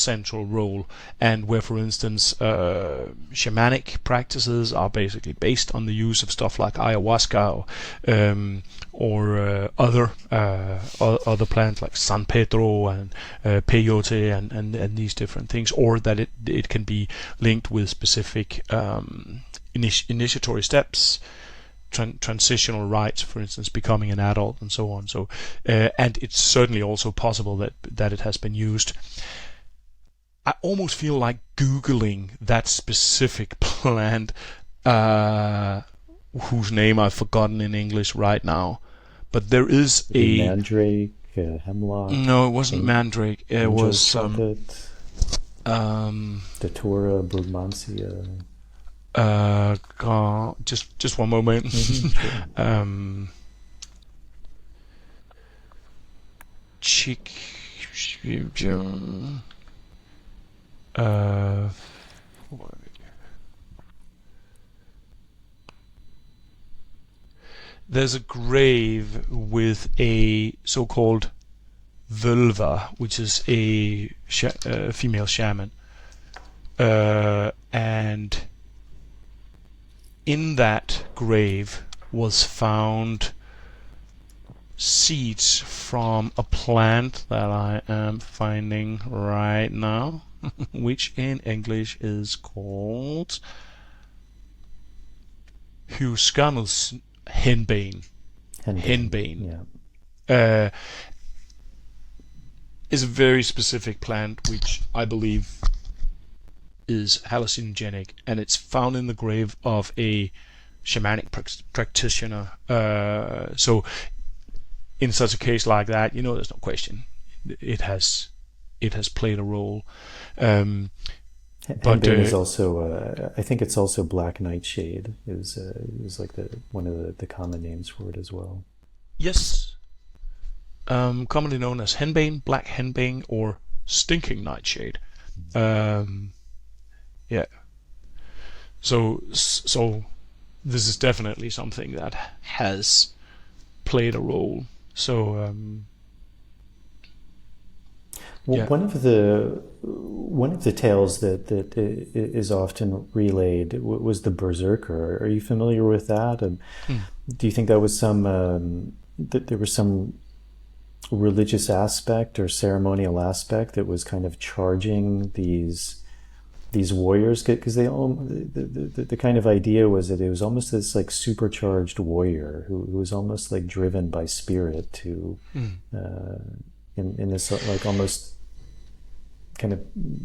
role, and where, for instance, shamanic practices are basically based on the use of stuff like ayahuasca or other plants like San Pedro and peyote and these different things, or that it can be linked with specific initiatory steps, transitional rites, for instance, becoming an adult, and so on. So, and it's certainly also possible that it has been used. I almost feel like Googling that specific plant, whose name I've forgotten in English right now, but there is a mandrake, hemlock. No, it wasn't mandrake. It was Datura brugmansia. Just one moment. Mm-hmm, there's a grave with a so-called vulva, which is a female shaman, and in that grave was found seeds from a plant that I am finding right now, which in English is called Hallucinogens henbane. Henbane. Yeah. Is a very specific plant which I believe is hallucinogenic, and it's found in the grave of a shamanic practitioner. So in such a case like that, there's no question it has played a role. But is also, I think it's also black nightshade is like one of the common names for it as well. Yes, commonly known as henbane, black henbane, or stinking nightshade. Yeah. So this is definitely something that has played a role. So yeah. One of the tales that is often relayed was the berserker. Are you familiar with that? Do you think that was that there was some religious aspect or ceremonial aspect that was kind of charging these warriors? Because the kind of idea was that it was almost this like supercharged warrior who was almost like driven by spirit to in this like almost kind of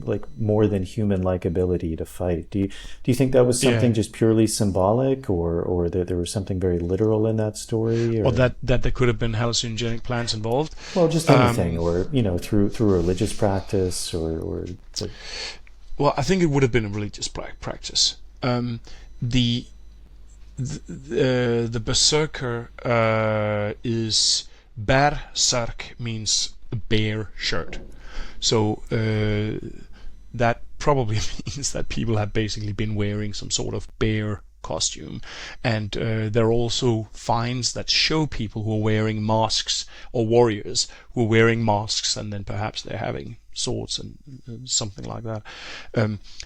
like more than human like ability to fight. Do you think that was something just purely symbolic, or that there was something very literal in that story, or that there could have been hallucinogenic plants involved? Well, just anything, or through religious practice, or well, I think it would have been a religious practice. The berserker is berserk, means bear shirt. So that probably means that people have basically been wearing some sort of bear costume. And there are also finds that show people who are wearing masks, or warriors who are wearing masks, and then perhaps they're having swords and something like that.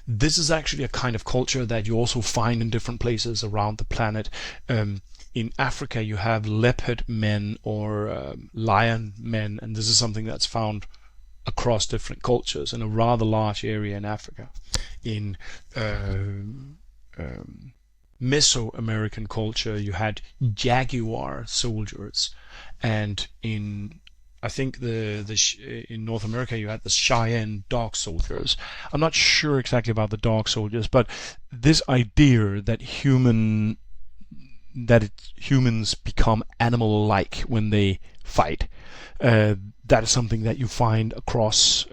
This is actually a kind of culture that you also find in different places around the planet. In Africa you have leopard men or lion men, and this is something that's found across different cultures in a rather large area in Africa. In Mesoamerican culture you had jaguar soldiers, and in I think in North America you had the Cheyenne dog soldiers. I'm not sure exactly about the dog soldiers, but this idea that humans become animal-like when they fight, that is something that you find across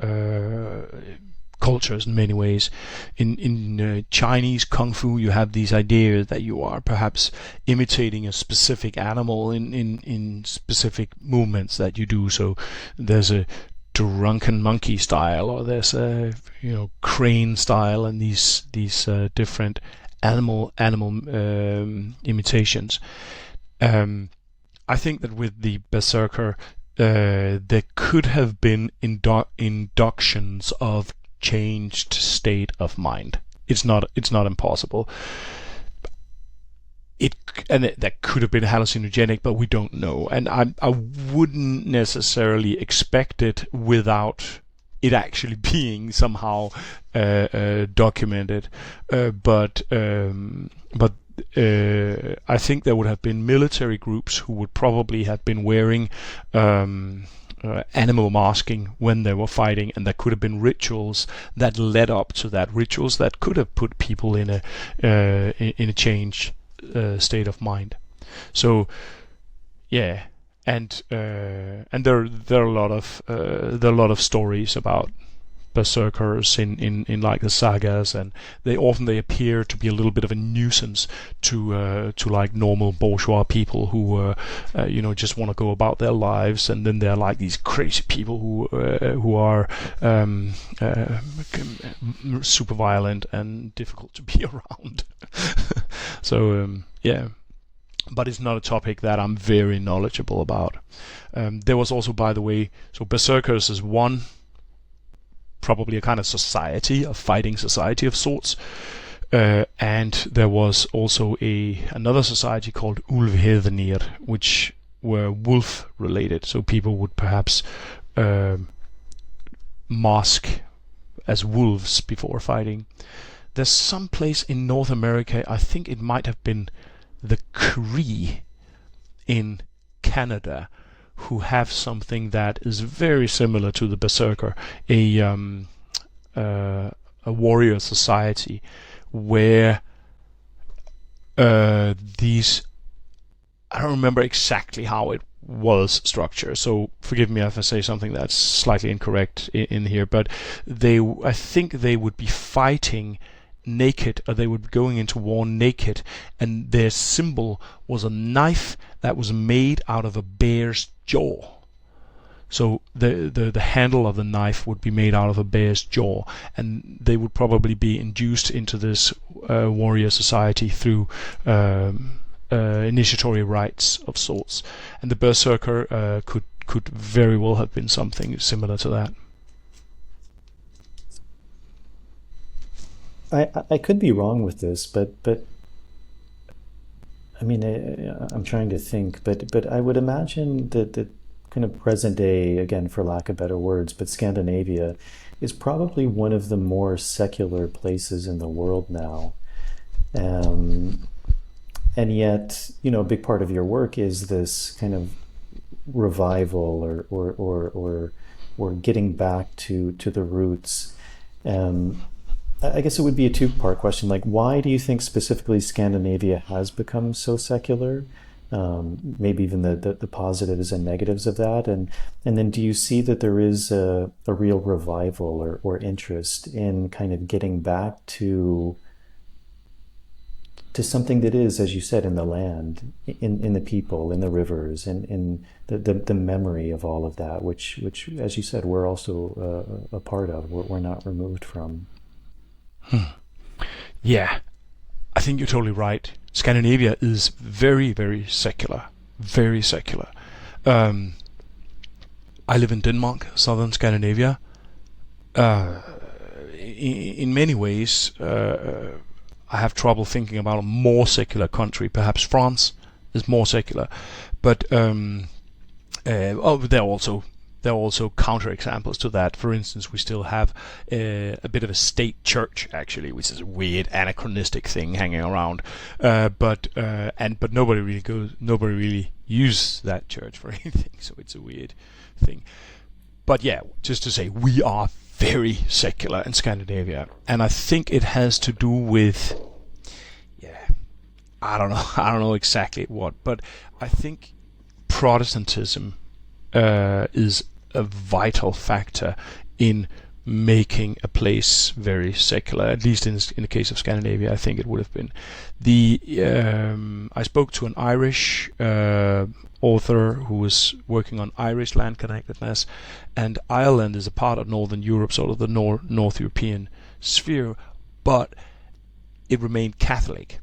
cultures in many ways. In Chinese kung fu, you have these ideas that you are perhaps imitating a specific animal in specific movements that you do. So there's a drunken monkey style, or there's a crane style, and these different animal imitations. I think that with the berserker, there could have been inductions of changed state of mind. It's not impossible. That could have been hallucinogenic, but we don't know. And I wouldn't necessarily expect it without it actually being somehow documented. But I think there would have been military groups who would probably have been wearing animal masking when they were fighting, and there could have been rituals that led up to that, rituals that could have put people in a changed state of mind. So yeah, and there are a lot of stories about berserkers in like the sagas, and they appear to be a little bit of a nuisance to like normal bourgeois people who just want to go about their lives, and then they're like these crazy people who are super violent and difficult to be around. So yeah. But it's not a topic that I'm very knowledgeable about. There was also, by the way, so berserkers is one, probably a kind of society, a fighting society of sorts, and there was also another society called Ulvheðnir, which were wolf related. So people would perhaps mask as wolves before fighting. There's some place in North America, I think it might have been the Cree in Canada, who have something that is very similar to the berserker, a warrior society where these, I don't remember exactly how it was structured, so forgive me if I say something that's slightly incorrect in here, but I think they would be fighting naked, or they would be going into war naked, and their symbol was a knife that was made out of a bear's jaw. So the handle of the knife would be made out of a bear's jaw, and they would probably be induced into this warrior society through initiatory rites of sorts, and the berserker could very well have been something similar to that. I could be wrong with this, but I mean, I'm trying to think, but I would imagine that the kind of present day, again, for lack of better words, but Scandinavia is probably one of the more secular places in the world now. And yet, a big part of your work is this kind of revival or getting back to the roots. I guess it would be a two-part question. Like, why do you think specifically Scandinavia has become so secular? Maybe even the positives and negatives of that, and then do you see that there is a real revival or interest in kind of getting back to something that is, as you said, in the land, in the people, in the rivers, in the memory of all of that, which as you said, we're also a part of. We're not removed from. Yeah, I think you're totally right. Scandinavia is very, very secular. Very secular. I live in Denmark, southern Scandinavia. In many ways, I have trouble thinking about a more secular country. Perhaps France is more secular, but there are also counterexamples to that. For instance, we still have a bit of a state church, actually, which is a weird anachronistic thing hanging around. But nobody really uses that church for anything, so it's a weird thing. But yeah, just to say, we are very secular in Scandinavia, and I think it has to do with, I don't know exactly what, but I think Protestantism is a vital factor in making a place very secular. At least in the case of Scandinavia, I think it would have been. I spoke to an Irish author who was working on Irish land connectedness, and Ireland is a part of Northern Europe, sort of the North European sphere, but it remained Catholic,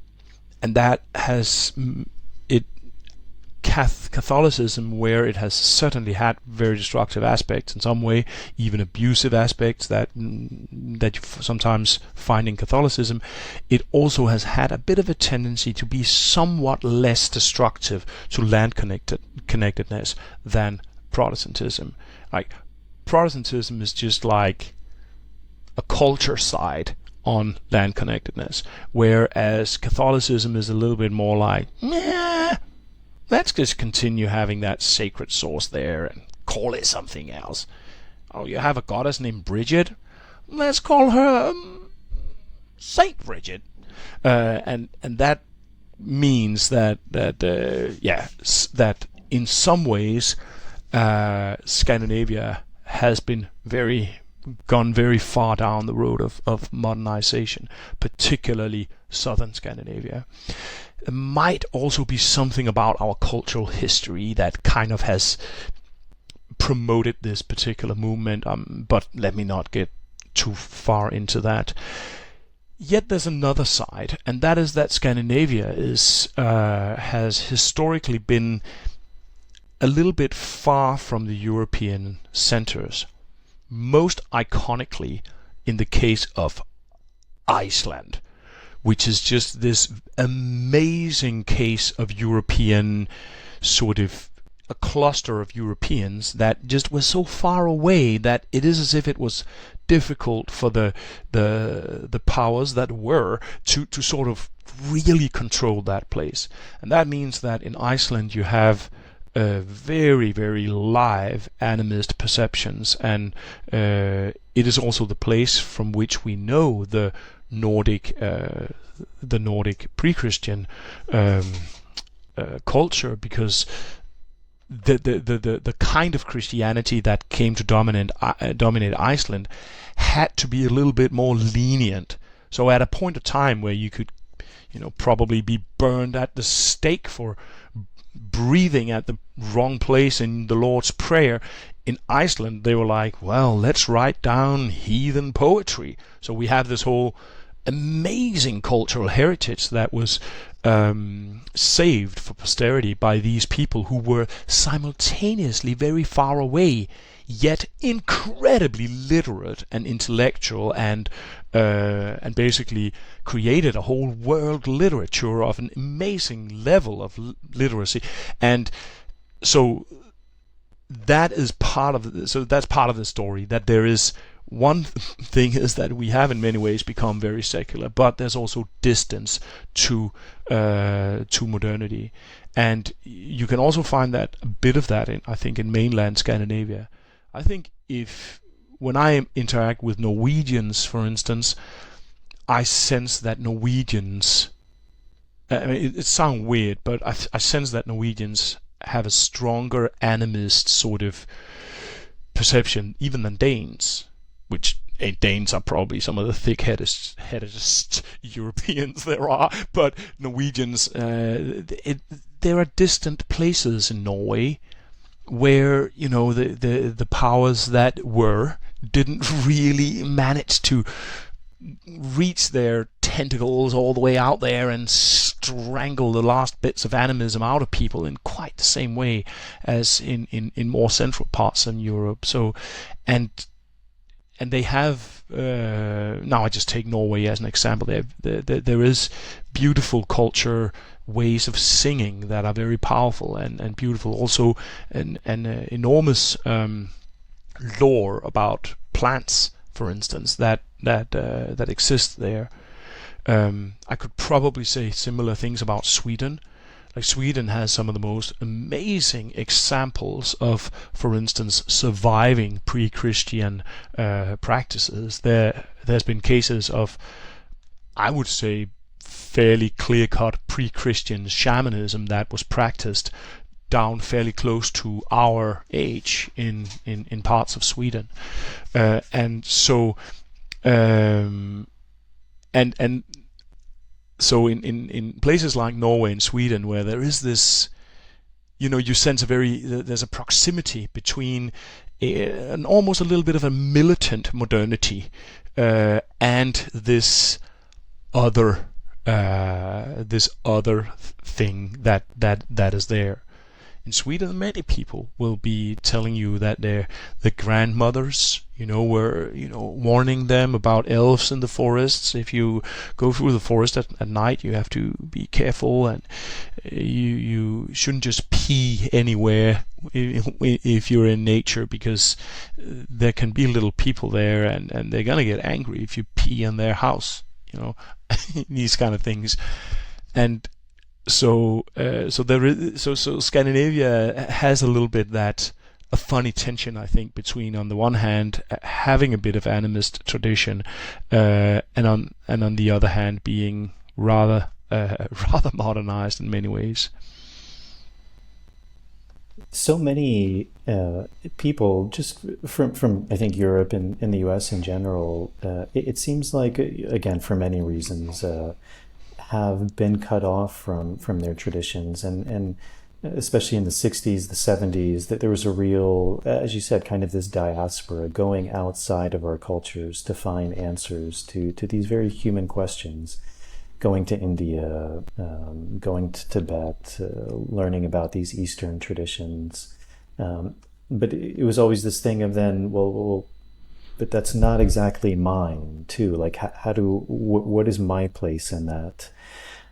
and that has Catholicism, where it has certainly had very destructive aspects in some way, even abusive aspects that you sometimes find in Catholicism, it also has had a bit of a tendency to be somewhat less destructive to land connectedness than Protestantism. Like, Protestantism is just like a culture side on land connectedness, whereas Catholicism is a little bit more like, let's just continue having that sacred source there and call it something else. Oh, you have a goddess named Bridget? Let's call her Saint Bridget. And that means that in some ways Scandinavia has been gone very far down the road of modernization, particularly southern Scandinavia. There might also be something about our cultural history that kind of has promoted this particular movement, but let me not get too far into that. Yet there's another side, and that is that Scandinavia has historically been a little bit far from the European centers. Most iconically in the case of Iceland, which is just this amazing case of European, sort of a cluster of Europeans that just were so far away that it is as if it was difficult for the powers that were to sort of really control that place. And that means that in Iceland you have very, very live animist perceptions, and it is also the place from which we know the Nordic pre-Christian culture, because the kind of Christianity that came to dominate Iceland had to be a little bit more lenient. So at a point of time where you could, probably be burned at the stake for breathing at the wrong place in the Lord's Prayer, in Iceland they were like, well, let's write down heathen poetry. So we have this whole amazing cultural heritage that was saved for posterity by these people who were simultaneously very far away, yet incredibly literate and intellectual, and basically created a whole world literature of an amazing level of literacy. And so that is part of that's part of the story, that there is one thing is that we have in many ways become very secular, but there's also distance to modernity. And you can also find that a bit of that in mainland Scandinavia. I think when I interact with Norwegians, for instance, I sense that Norwegians, I mean, it sounds weird, but I sense that Norwegians have a stronger animist sort of perception even than Danes, which Danes are probably some of the thick-headedest Europeans there are, but Norwegians, there are distant places in Norway where, you know, the powers that were didn't really manage to reach their tentacles all the way out there and strangle the last bits of animism out of people in quite the same way as in more central parts in Europe. So, and they have, now I just take Norway as an example, there is beautiful culture, ways of singing that are very powerful and beautiful, also an enormous lore about plants, for instance, that exists there. I could probably say similar things about Sweden. Like, Sweden has some of the most amazing examples of, for instance, surviving pre-Christian practices. There's been cases of, I would say, fairly clear-cut pre-Christian shamanism that was practiced down fairly close to our age in parts of Sweden, and so so in places like Norway and Sweden, where there is this, you know, you sense there's a proximity between an almost a little bit of a militant modernity and this other thing that is there. In Sweden, many people will be telling you that the grandmothers, you know, were, you know, warning them about elves in the forests. If you go through the forest at night, you have to be careful, and you shouldn't just pee anywhere if you're in nature, because there can be little people there, and they're gonna get angry if you pee in their house, you know, these kind of things. And so Scandinavia has a little bit a funny tension, I think, between, on the one hand, having a bit of animist tradition, and on the other hand, being rather modernized in many ways. So many people, just from I think Europe and in the US in general, it seems like, again, for many reasons, have been cut off from their traditions, and especially in the 60s, the 70s, that there was a real, as you said, kind of this diaspora going outside of our cultures to find answers to these very human questions, going to India, going to Tibet, learning about these Eastern traditions. But it was always this thing of then, well, but that's not exactly mine too. Like, what is my place in that?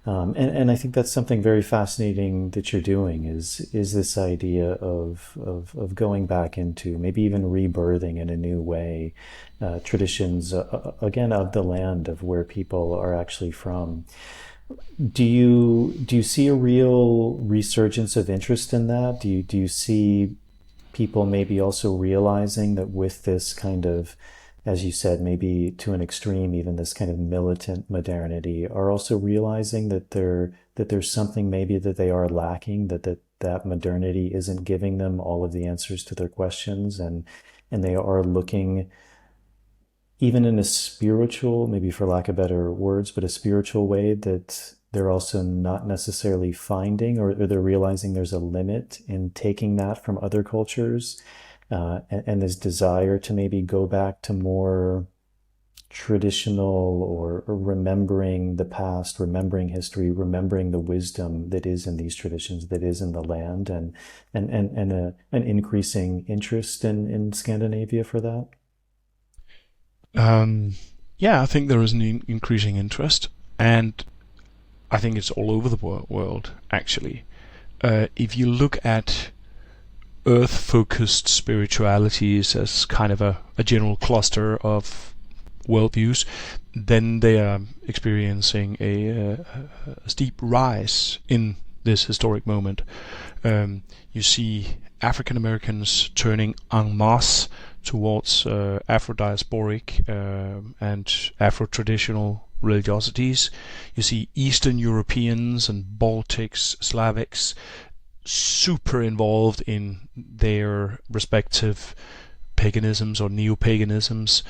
And I think that's something very fascinating that you're doing, is this idea of going back into, maybe even rebirthing in a new way, traditions, again, of the land of where people are actually from. Do you see a real resurgence of interest in that? Do you see people maybe also realizing that with this kind of, as you said, maybe to an extreme, even this kind of militant modernity, are also realizing that there's something maybe that they are lacking, that modernity isn't giving them all of the answers to their questions, and they are looking, even in a spiritual, maybe for lack of better words, but a spiritual way, that they're also not necessarily finding, or they're realizing there's a limit in taking that from other cultures, and this desire to maybe go back to more traditional, or remembering the past, remembering history, remembering the wisdom that is in these traditions, that is in the land, and an increasing interest in Scandinavia for that? Yeah, I think there is an increasing interest, and I think it's all over the world, actually. If you look at earth-focused spiritualities as kind of a general cluster of worldviews, then they are experiencing a steep rise in this historic moment. You see African Americans turning en masse towards Afro-diasporic and Afro-traditional religiosities. You see Eastern Europeans and Baltics, Slavics super involved in their respective paganisms or neo-paganisms.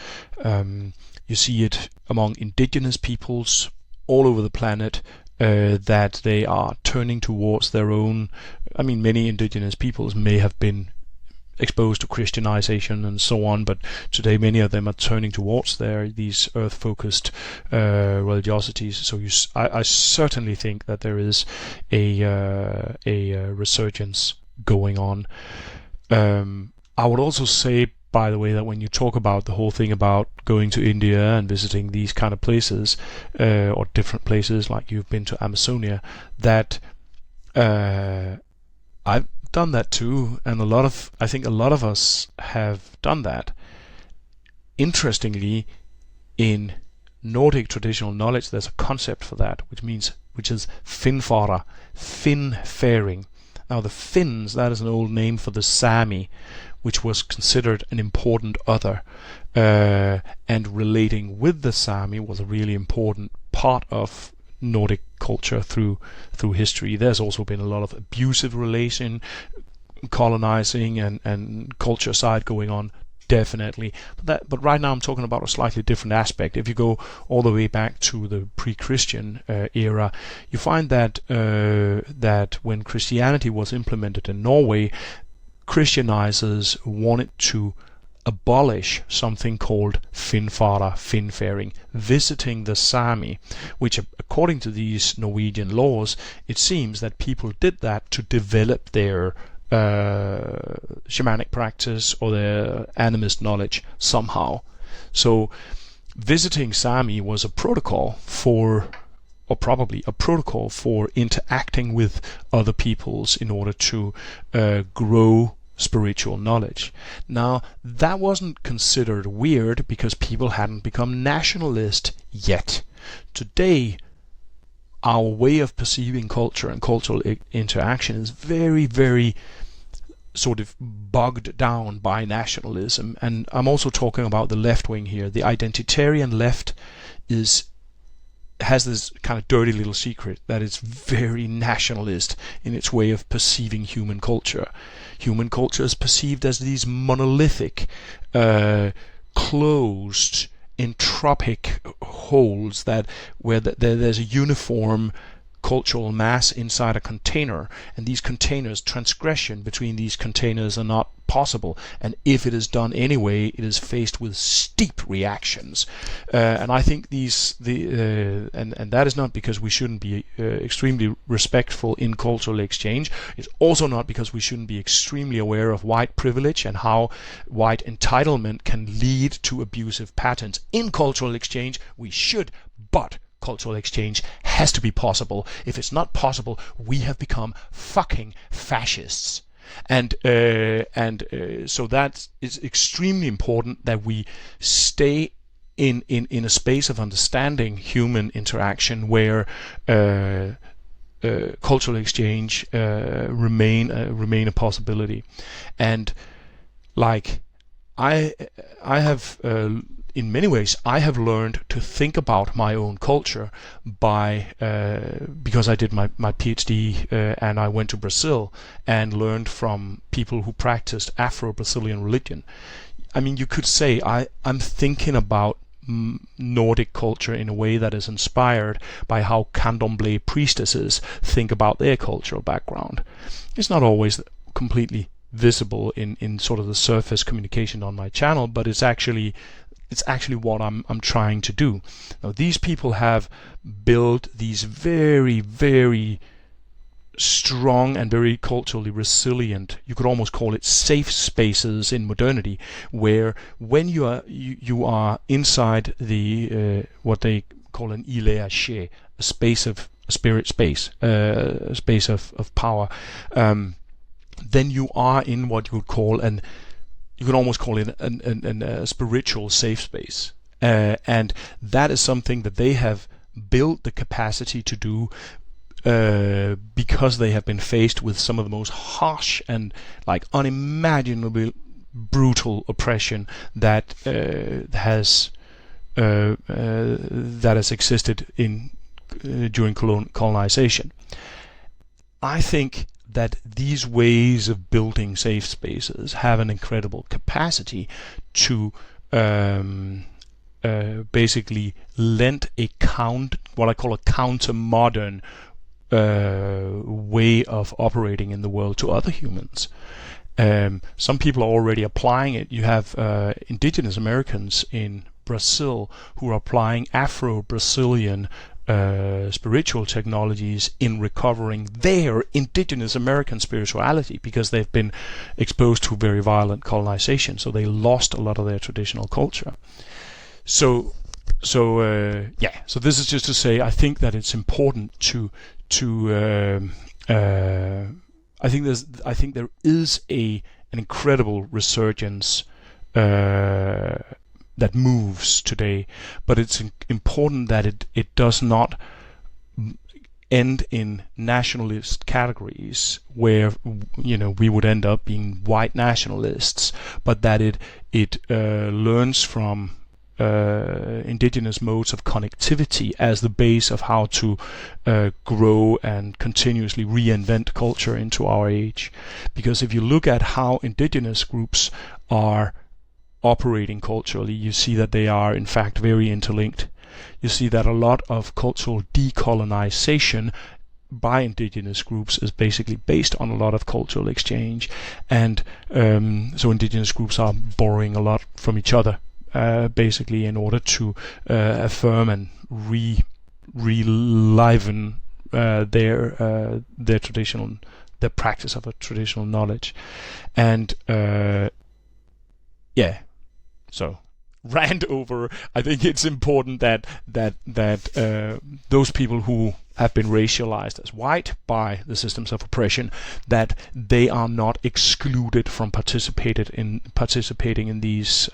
You see it among indigenous peoples all over the planet, that they are turning towards their own. I mean, many indigenous peoples may have been exposed to Christianization and so on, but today many of them are turning towards these earth-focused religiosities. So I certainly think that there is a resurgence going on. I would also say, by the way, that when you talk about the whole thing about going to India and visiting these kind of places, or different places, like you've been to Amazonia, that I've done that too, and I think a lot of us have done that. Interestingly, in Nordic traditional knowledge, there's a concept for that, which is finfara, fin-faring. Now the Finns, that is an old name for the Sami, which was considered an important other, and relating with the Sami was a really important part of Nordic culture through history. There's also been a lot of abusive relation, colonizing and culture side going on, definitely. But right now I'm talking about a slightly different aspect. If you go all the way back to the pre-Christian era, you find that that when Christianity was implemented in Norway, Christianizers wanted to abolish something called finfara, finfaring, visiting the Sami, which according to these Norwegian laws, it seems that people did that to develop their shamanic practice or their animist knowledge somehow. So visiting Sami was a protocol for, or probably a protocol for, interacting with other peoples in order to grow spiritual knowledge. Now, that wasn't considered weird because people hadn't become nationalist yet. Today, our way of perceiving culture and cultural interaction is very, very sort of bogged down by nationalism. And I'm also talking about the left wing here. The identitarian left has this kind of dirty little secret that it's very nationalist in its way of perceiving human culture. Human culture is perceived as these monolithic, closed, entropic holes where there's a uniform cultural mass inside a container, and these containers, transgression between these containers are not possible, and if it is done anyway, it is faced with steep reactions. And I think and that is not because we shouldn't be extremely respectful in cultural exchange. It's also not because we shouldn't be extremely aware of white privilege and how white entitlement can lead to abusive patterns in cultural exchange. We should, but cultural exchange has to be possible. If it's not possible, we have become fucking fascists. And so that is extremely important, that we stay in a space of understanding human interaction where cultural exchange remain a possibility. And like I have in many ways, I have learned to think about my own culture because I did my Ph.D. And I went to Brazil and learned from people who practiced Afro-Brazilian religion. I mean, you could say I'm thinking about Nordic culture in a way that is inspired by how candomblé priestesses think about their cultural background. It's not always completely visible in sort of the surface communication on my channel, but it's actually what I'm trying to do. Now, these people have built these very, very strong and very culturally resilient, you could almost call it safe spaces in modernity, where when you are inside the what they call an ileache, a space of a spirit space, a space of power, then you are in what you would call you can almost call it a spiritual safe space. And that is something that they have built the capacity to do because they have been faced with some of the most harsh and like unimaginably brutal oppression that has existed during colonization. I think that these ways of building safe spaces have an incredible capacity to basically lend what I call a counter-modern way of operating in the world to other humans. Some people are already applying it. You have indigenous Americans in Brazil who are applying Afro-Brazilian spiritual technologies in recovering their indigenous American spirituality, because they've been exposed to very violent colonization, so they lost a lot of their traditional culture. So this is just to say, I think that it's important I think there is an incredible resurgence that moves today, but it's important that it does not end in nationalist categories where we would end up being white nationalists, but that it learns from indigenous modes of connectivity as the base of how to grow and continuously reinvent culture into our age. Because if you look at how indigenous groups are operating culturally, you see that they are in fact very interlinked. You see that a lot of cultural decolonization by indigenous groups is basically based on a lot of cultural exchange, and so indigenous groups are borrowing a lot from each other, basically in order to affirm and reliven their practice of a traditional knowledge. And so rant over. I think it's important that those people who have been racialized as white by the systems of oppression, that they are not excluded from participating in these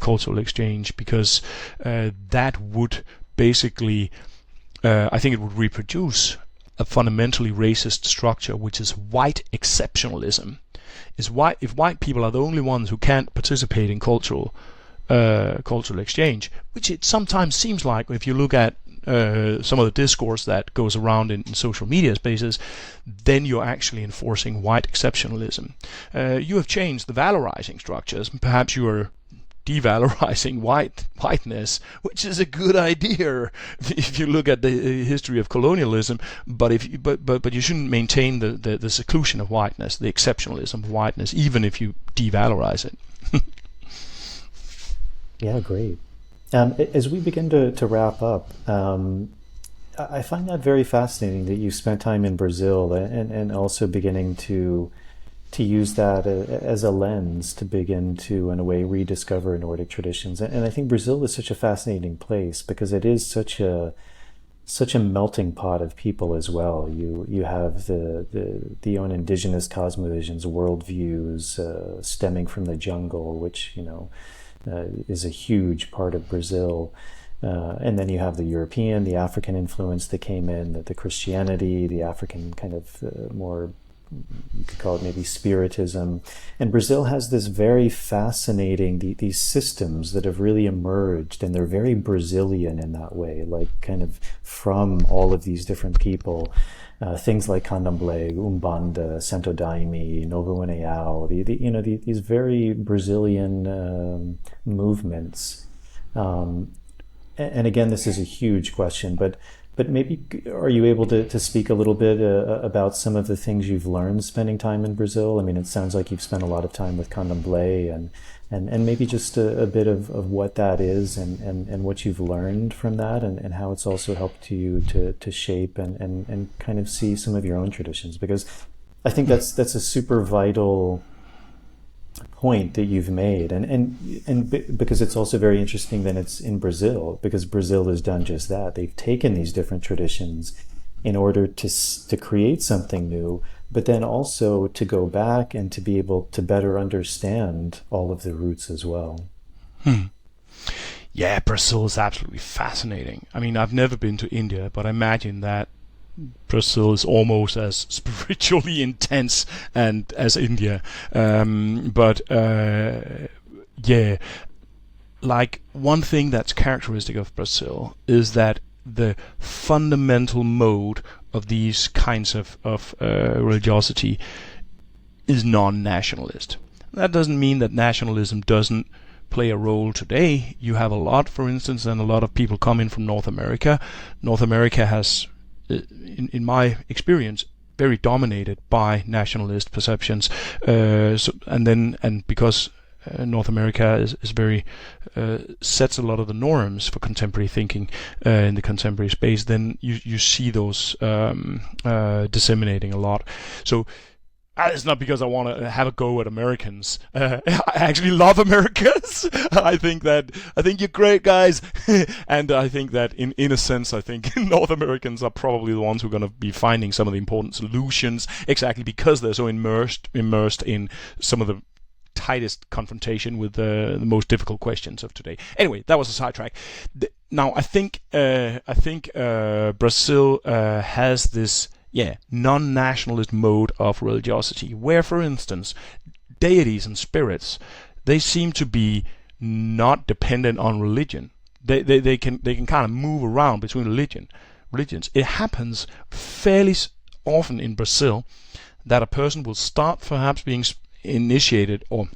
cultural exchange, because that would basically, I think it would reproduce a fundamentally racist structure, which is white exceptionalism. If white people are the only ones who can't participate in cultural exchange, which it sometimes seems like if you look at some of the discourse that goes around in social media spaces, then you're actually enforcing white exceptionalism. You have changed the valorizing structures. Perhaps you are devalorizing whiteness, which is a good idea if you look at the history of colonialism. But you shouldn't maintain the seclusion of whiteness, the exceptionalism of whiteness, even if you devalorize it. Yeah, great. As we begin to wrap up, I find that very fascinating that you spent time in Brazil and also beginning to use that as a lens to begin to, in a way, rediscover Nordic traditions. And I think Brazil is such a fascinating place because it is such a melting pot of people as well. You have the own indigenous cosmovisions, worldviews stemming from the jungle, which is a huge part of Brazil. And then you have the European, the African influence that came in, the Christianity, the African kind of more, you could call it maybe spiritism. And Brazil has this very fascinating, these systems that have really emerged, and they're very Brazilian in that way, like kind of from all of these different people. Things like Candomblé, Umbanda, Santo Daime, Novo União, these very Brazilian movements. And again, this is a huge question, but maybe are you able to speak a little bit about some of the things you've learned spending time in Brazil? I mean, it sounds like you've spent a lot of time with Candomblé, and maybe just a bit of what that is and what you've learned from that, and how it's also helped you to shape and kind of see some of your own traditions, because I think that's a super vital point that you've made, and because it's also very interesting that it's in Brazil, because Brazil has done just that. They've taken these different traditions in order to create something new, but then also to go back and to be able to better understand all of the roots as well. Yeah, Brazil is absolutely fascinating. I mean, I've never been to India, but I imagine that Brazil is almost as spiritually intense and as India. Yeah, like one thing that's characteristic of Brazil is that the fundamental mode of these kinds of religiosity is non-nationalist. That doesn't mean that nationalism doesn't play a role today. You have a lot, for instance, and a lot of people come in from North America. North America has, in my experience, very dominated by nationalist perceptions. Because North America is very sets a lot of the norms for contemporary thinking in the contemporary space, then you see those disseminating a lot. So it's not because I want to have a go at Americans. I actually love Americans. I think you're great guys, and I think that in a sense, I think North Americans are probably the ones who are going to be finding some of the important solutions, exactly because they're so immersed in some of the tightest confrontation with the most difficult questions of today. Anyway, that was a sidetrack. Now I think Brazil has this non-nationalist mode of religiosity, where, for instance, deities and spirits, they seem to be not dependent on religion. They can kind of move around between religions. It happens fairly often in Brazil that a person will start perhaps being initiated or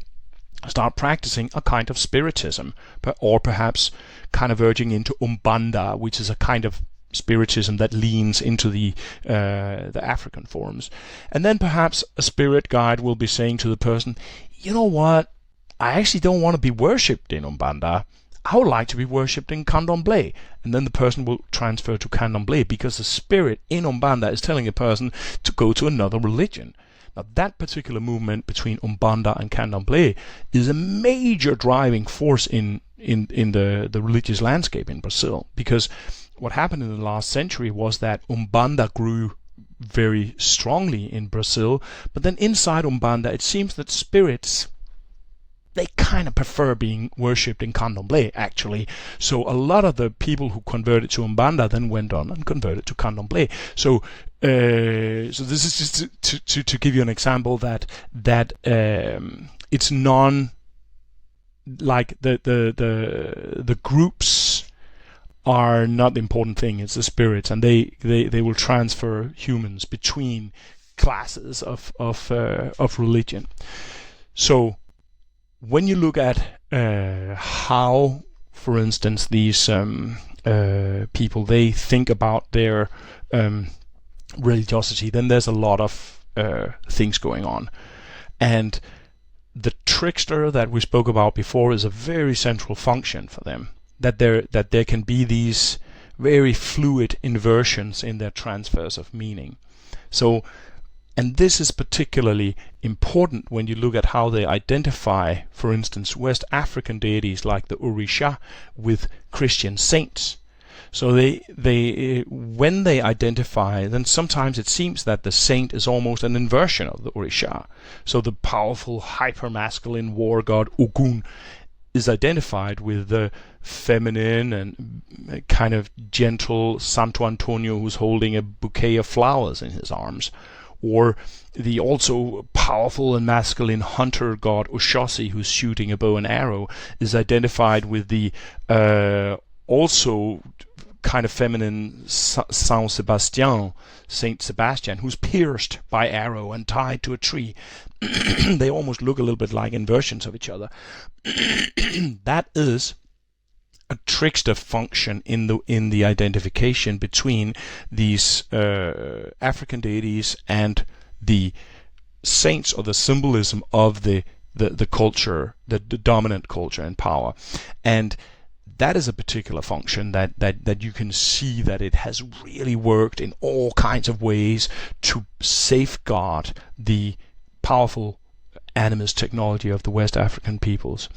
start practicing a kind of spiritism, or perhaps kind of verging into Umbanda, which is a kind of spiritism that leans into the African forms. And then perhaps a spirit guide will be saying to the person, you know what, I actually don't want to be worshipped in Umbanda. I would like to be worshipped in Candomblé. And then the person will transfer to Candomblé because the spirit in Umbanda is telling a person to go to another religion. Now, that particular movement between Umbanda and Candomblé is a major driving force in the religious landscape in Brazil, because what happened in the last century was that Umbanda grew very strongly in Brazil, but then inside Umbanda it seems that spirits, they kind of prefer being worshipped in Candomblé, actually. So a lot of the people who converted to Umbanda then went on and converted to Candomblé. So this is just to give you an example that it's like the groups are not the important thing. It's the spirits, and they will transfer humans between classes of religion. So when you look at how, for instance, these people, they think about their religiosity, then there's a lot of things going on. And the trickster that we spoke about before is a very central function for them, that there can be these very fluid inversions in their transfers of meaning. So, and this is particularly important when you look at how they identify, for instance, West African deities like the Orisha with Christian saints. So they when they identify, then sometimes it seems that the saint is almost an inversion of the Orisha. So the powerful hyper-masculine war god Ogun is identified with the feminine and kind of gentle Santo Antonio, who's holding a bouquet of flowers in his arms. Or the also powerful and masculine hunter god Oshosi, who's shooting a bow and arrow, is identified with the also kind of feminine Saint Sebastian, who's pierced by arrow and tied to a tree. They almost look a little bit like inversions of each other. That is a trickster function in the identification between these African deities and the saints, or the symbolism of the culture, the dominant culture and power. And that is a particular function that you can see that it has really worked in all kinds of ways to safeguard the powerful animist technology of the West African peoples.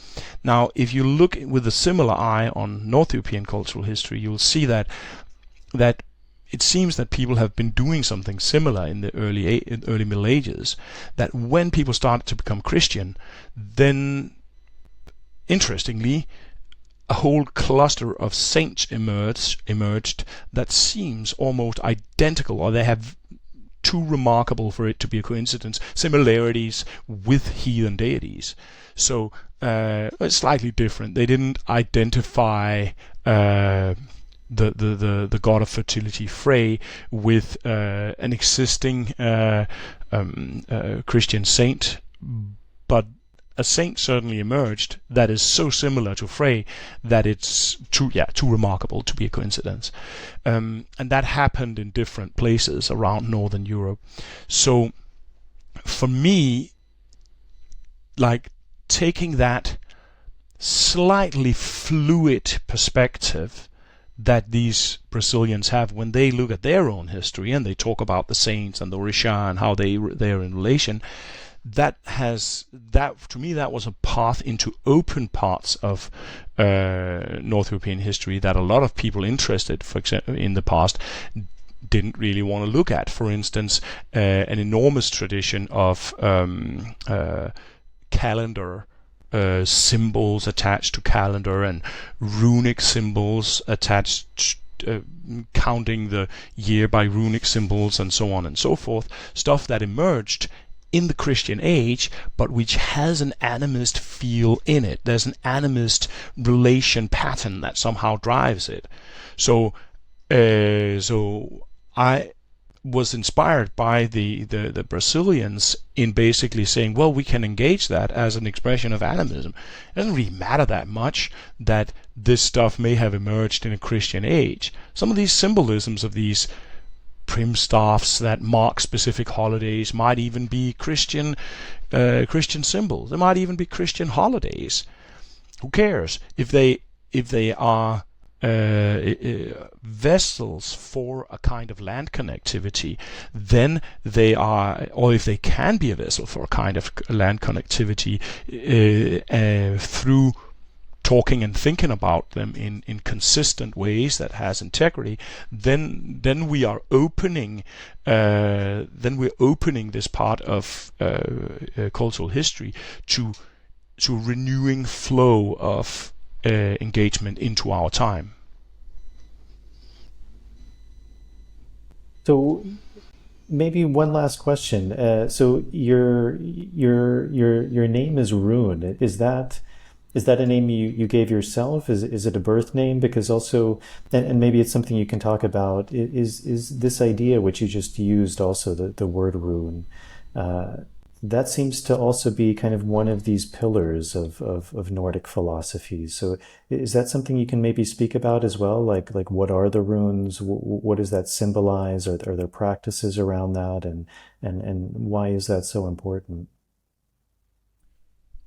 Now, if you look with a similar eye on North European cultural history, you'll see that it seems that people have been doing something similar in the early Middle Ages, that when people started to become Christian, then, interestingly, a whole cluster of saints emerged that seems almost identical, or they have too remarkable for it to be a coincidence, similarities with heathen deities. So it's slightly different. They didn't identify the god of fertility Frey with an existing Christian saint, but a saint certainly emerged that is so similar to Frey that it's too remarkable to be a coincidence. And that happened in different places around Northern Europe. So for me, like, taking that slightly fluid perspective that these Brazilians have when they look at their own history and they talk about the saints and the Orisha and how they're in relation, that to me that was a path into open parts of North European history that a lot of people interested, for example, in the past, didn't really want to look at. For instance, an enormous tradition of calendar symbols attached to calendar and runic symbols attached, counting the year by runic symbols and so on and so forth, stuff that emerged in the Christian age, but which has an animist feel in it. There's an animist relation pattern that somehow drives it. So I was inspired by the Brazilians in basically saying, well, we can engage that as an expression of animism. It doesn't really matter that much that this stuff may have emerged in a Christian age. Some of these symbolisms of these primstaffs that mark specific holidays might even be Christian symbols. They might even be Christian holidays. Who cares? If they are vessels for a kind of land connectivity, then they are, or if they can be a vessel for a kind of land connectivity through talking and thinking about them in consistent ways that has integrity, then we are opening this part of cultural history to renewing flow of engagement into our time. So maybe one last question. So your name is Rune. Is that a name you gave yourself? Is it a birth name? Because also, and maybe it's something you can talk about, is this idea which you just used also, the word rune, that seems to also be kind of one of these pillars of Nordic philosophy. So is that something you can maybe speak about as well? Like what are the runes? What does that symbolize? Are there practices around that? And why is that so important?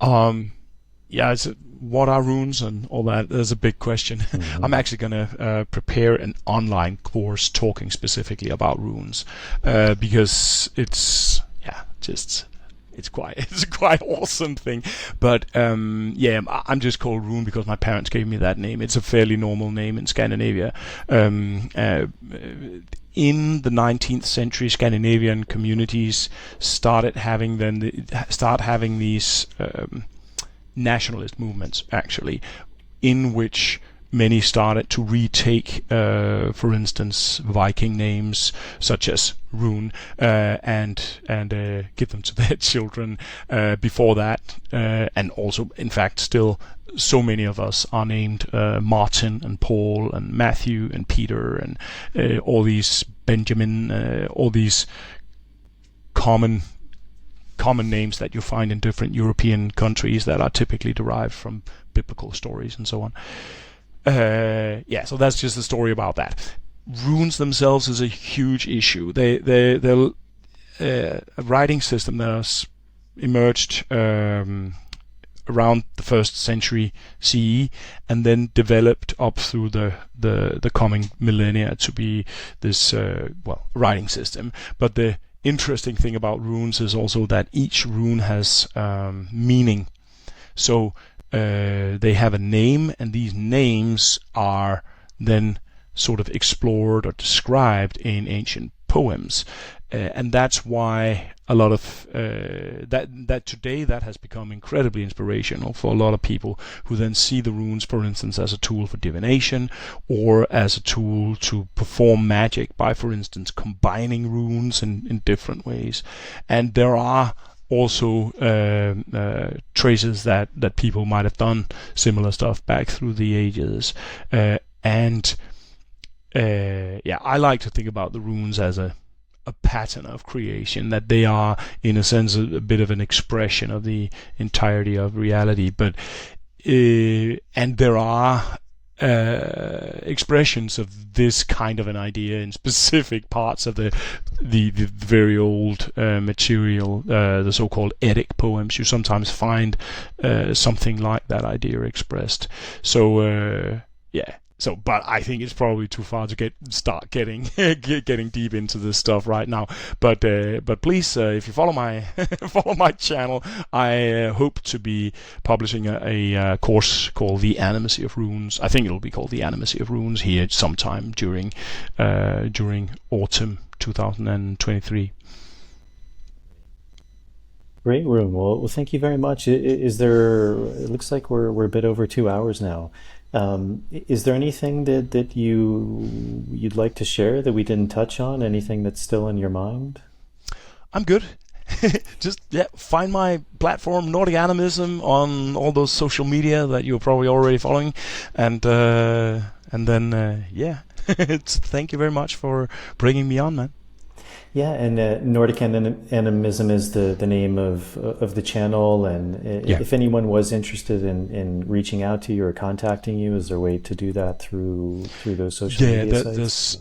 Yeah, what are runes and all that? There's a big question. Mm-hmm. I'm actually going to prepare an online course talking specifically about runes because it's a quite awesome thing. But I'm just called Rune because my parents gave me that name. It's a fairly normal name in Scandinavia. In the 19th century, Scandinavian communities started having these nationalist movements, actually, in which many started to retake, for instance, Viking names such as Rune, and give them to their children. Before that, and also, in fact, still so many of us are named Martin and Paul and Matthew and Peter and all these Benjamin, all these common names that you find in different European countries that are typically derived from biblical stories and so on. So that's just the story about that. Runes themselves is a huge issue. They're a writing system that has emerged around the 1st century CE and then developed up through the coming millennia to be this writing system. But the interesting thing about runes is also that each rune has meaning. So they have a name, and these names are then sort of explored or described in ancient poems. and that's why a lot of that today that has become incredibly inspirational for a lot of people who then see the runes, for instance, as a tool for divination or as a tool to perform magic by, for instance, combining runes in different ways. And there are also traces that people might have done similar stuff back through the ages, and I like to think about the runes as a pattern of creation, that they are in a sense a bit of an expression of the entirety of reality. But and there are expressions of this kind of an idea in specific parts of the very old material, the so-called Epic poems. You sometimes find something like that idea expressed. So So, but I think it's probably too far to start getting deep into this stuff right now. But please, if you follow my channel, I hope to be publishing a course called The Animacy of Runes. I think it'll be called The Animacy of Runes here sometime during autumn 2023. Great, Rune. Well, thank you very much. Is there? It looks like we're a bit over 2 hours now. Is there anything that you'd like to share that we didn't touch on? Anything that's still in your mind? I'm good. Just find my platform, Nordic Animism, on all those social media that you're probably already following, and then thank you very much for bringing me on, man. Yeah, and Nordic Animism is the name of the channel, and if anyone was interested in reaching out to you or contacting you, is there a way to do that through those social media sites?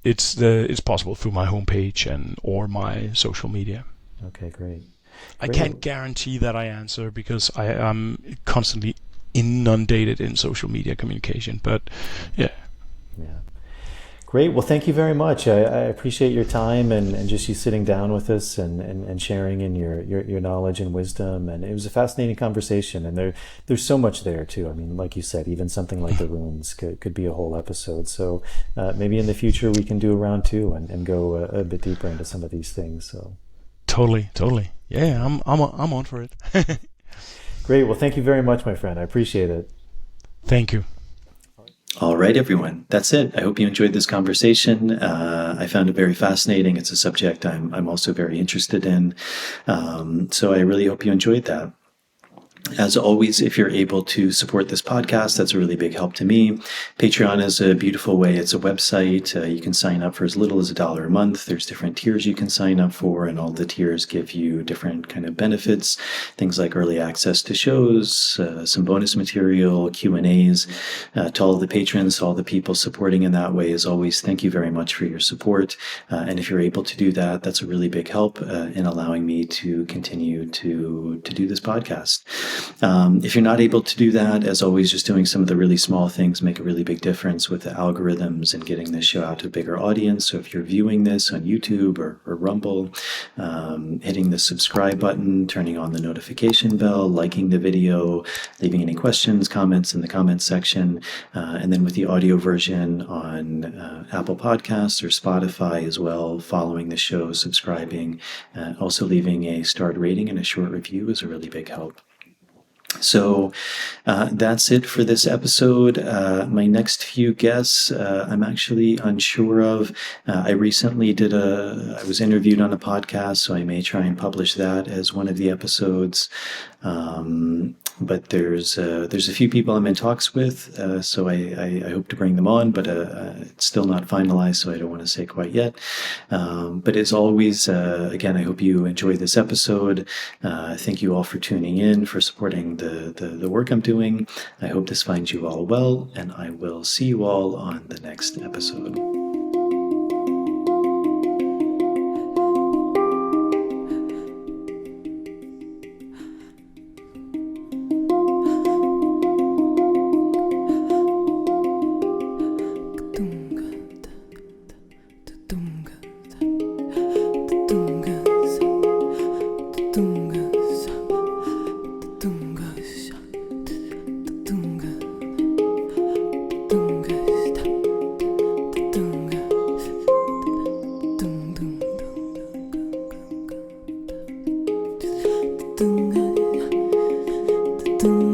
It's possible through my homepage or my social media. Okay, great. I can't guarantee that I answer because I am constantly inundated in social media communication, but yeah. Great. Well, thank you very much. I appreciate your time and just you sitting down with us and sharing in your knowledge and wisdom. And it was a fascinating conversation. And there's so much there too. I mean, like you said, even something like the runes could be a whole episode. So maybe in the future we can do a round two and go a bit deeper into some of these things. So totally. Yeah, I'm on for it. Great. Well, thank you very much, my friend. I appreciate it. Thank you. All right, everyone. That's it. I hope you enjoyed this conversation. I found it very fascinating. It's a subject I'm also very interested in. So I really hope you enjoyed that. As always, if you're able to support this podcast, that's a really big help to me. Patreon is a beautiful way. It's a website. You can sign up for as little as $1 a month. There's different tiers you can sign up for, and all the tiers give you different kind of benefits, things like early access to shows, some bonus material, Q&As. To all of the patrons, all the people supporting in that way, as always, thank you very much for your support. And if you're able to do that, that's a really big help in allowing me to continue to do this podcast. If you're not able to do that, as always, just doing some of the really small things make a really big difference with the algorithms and getting this show out to a bigger audience. So if you're viewing this on YouTube or Rumble, hitting the subscribe button, turning on the notification bell, liking the video, leaving any questions, comments in the comments section, and then with the audio version on Apple Podcasts or Spotify as well, following the show, subscribing, also leaving a starred rating and a short review is a really big help. So that's it for this episode. My next few guests, I'm actually unsure of. I recently I was interviewed on a podcast, so I may try and publish that as one of the episodes. But there's a few people I'm in talks with, so I hope to bring them on, but it's still not finalized, so I don't want to say quite yet. But as always, again, I hope you enjoyed this episode. Thank you all for tuning in, for supporting the work I'm doing. I hope this finds you all well, and I will see you all on the next episode. Dunga do.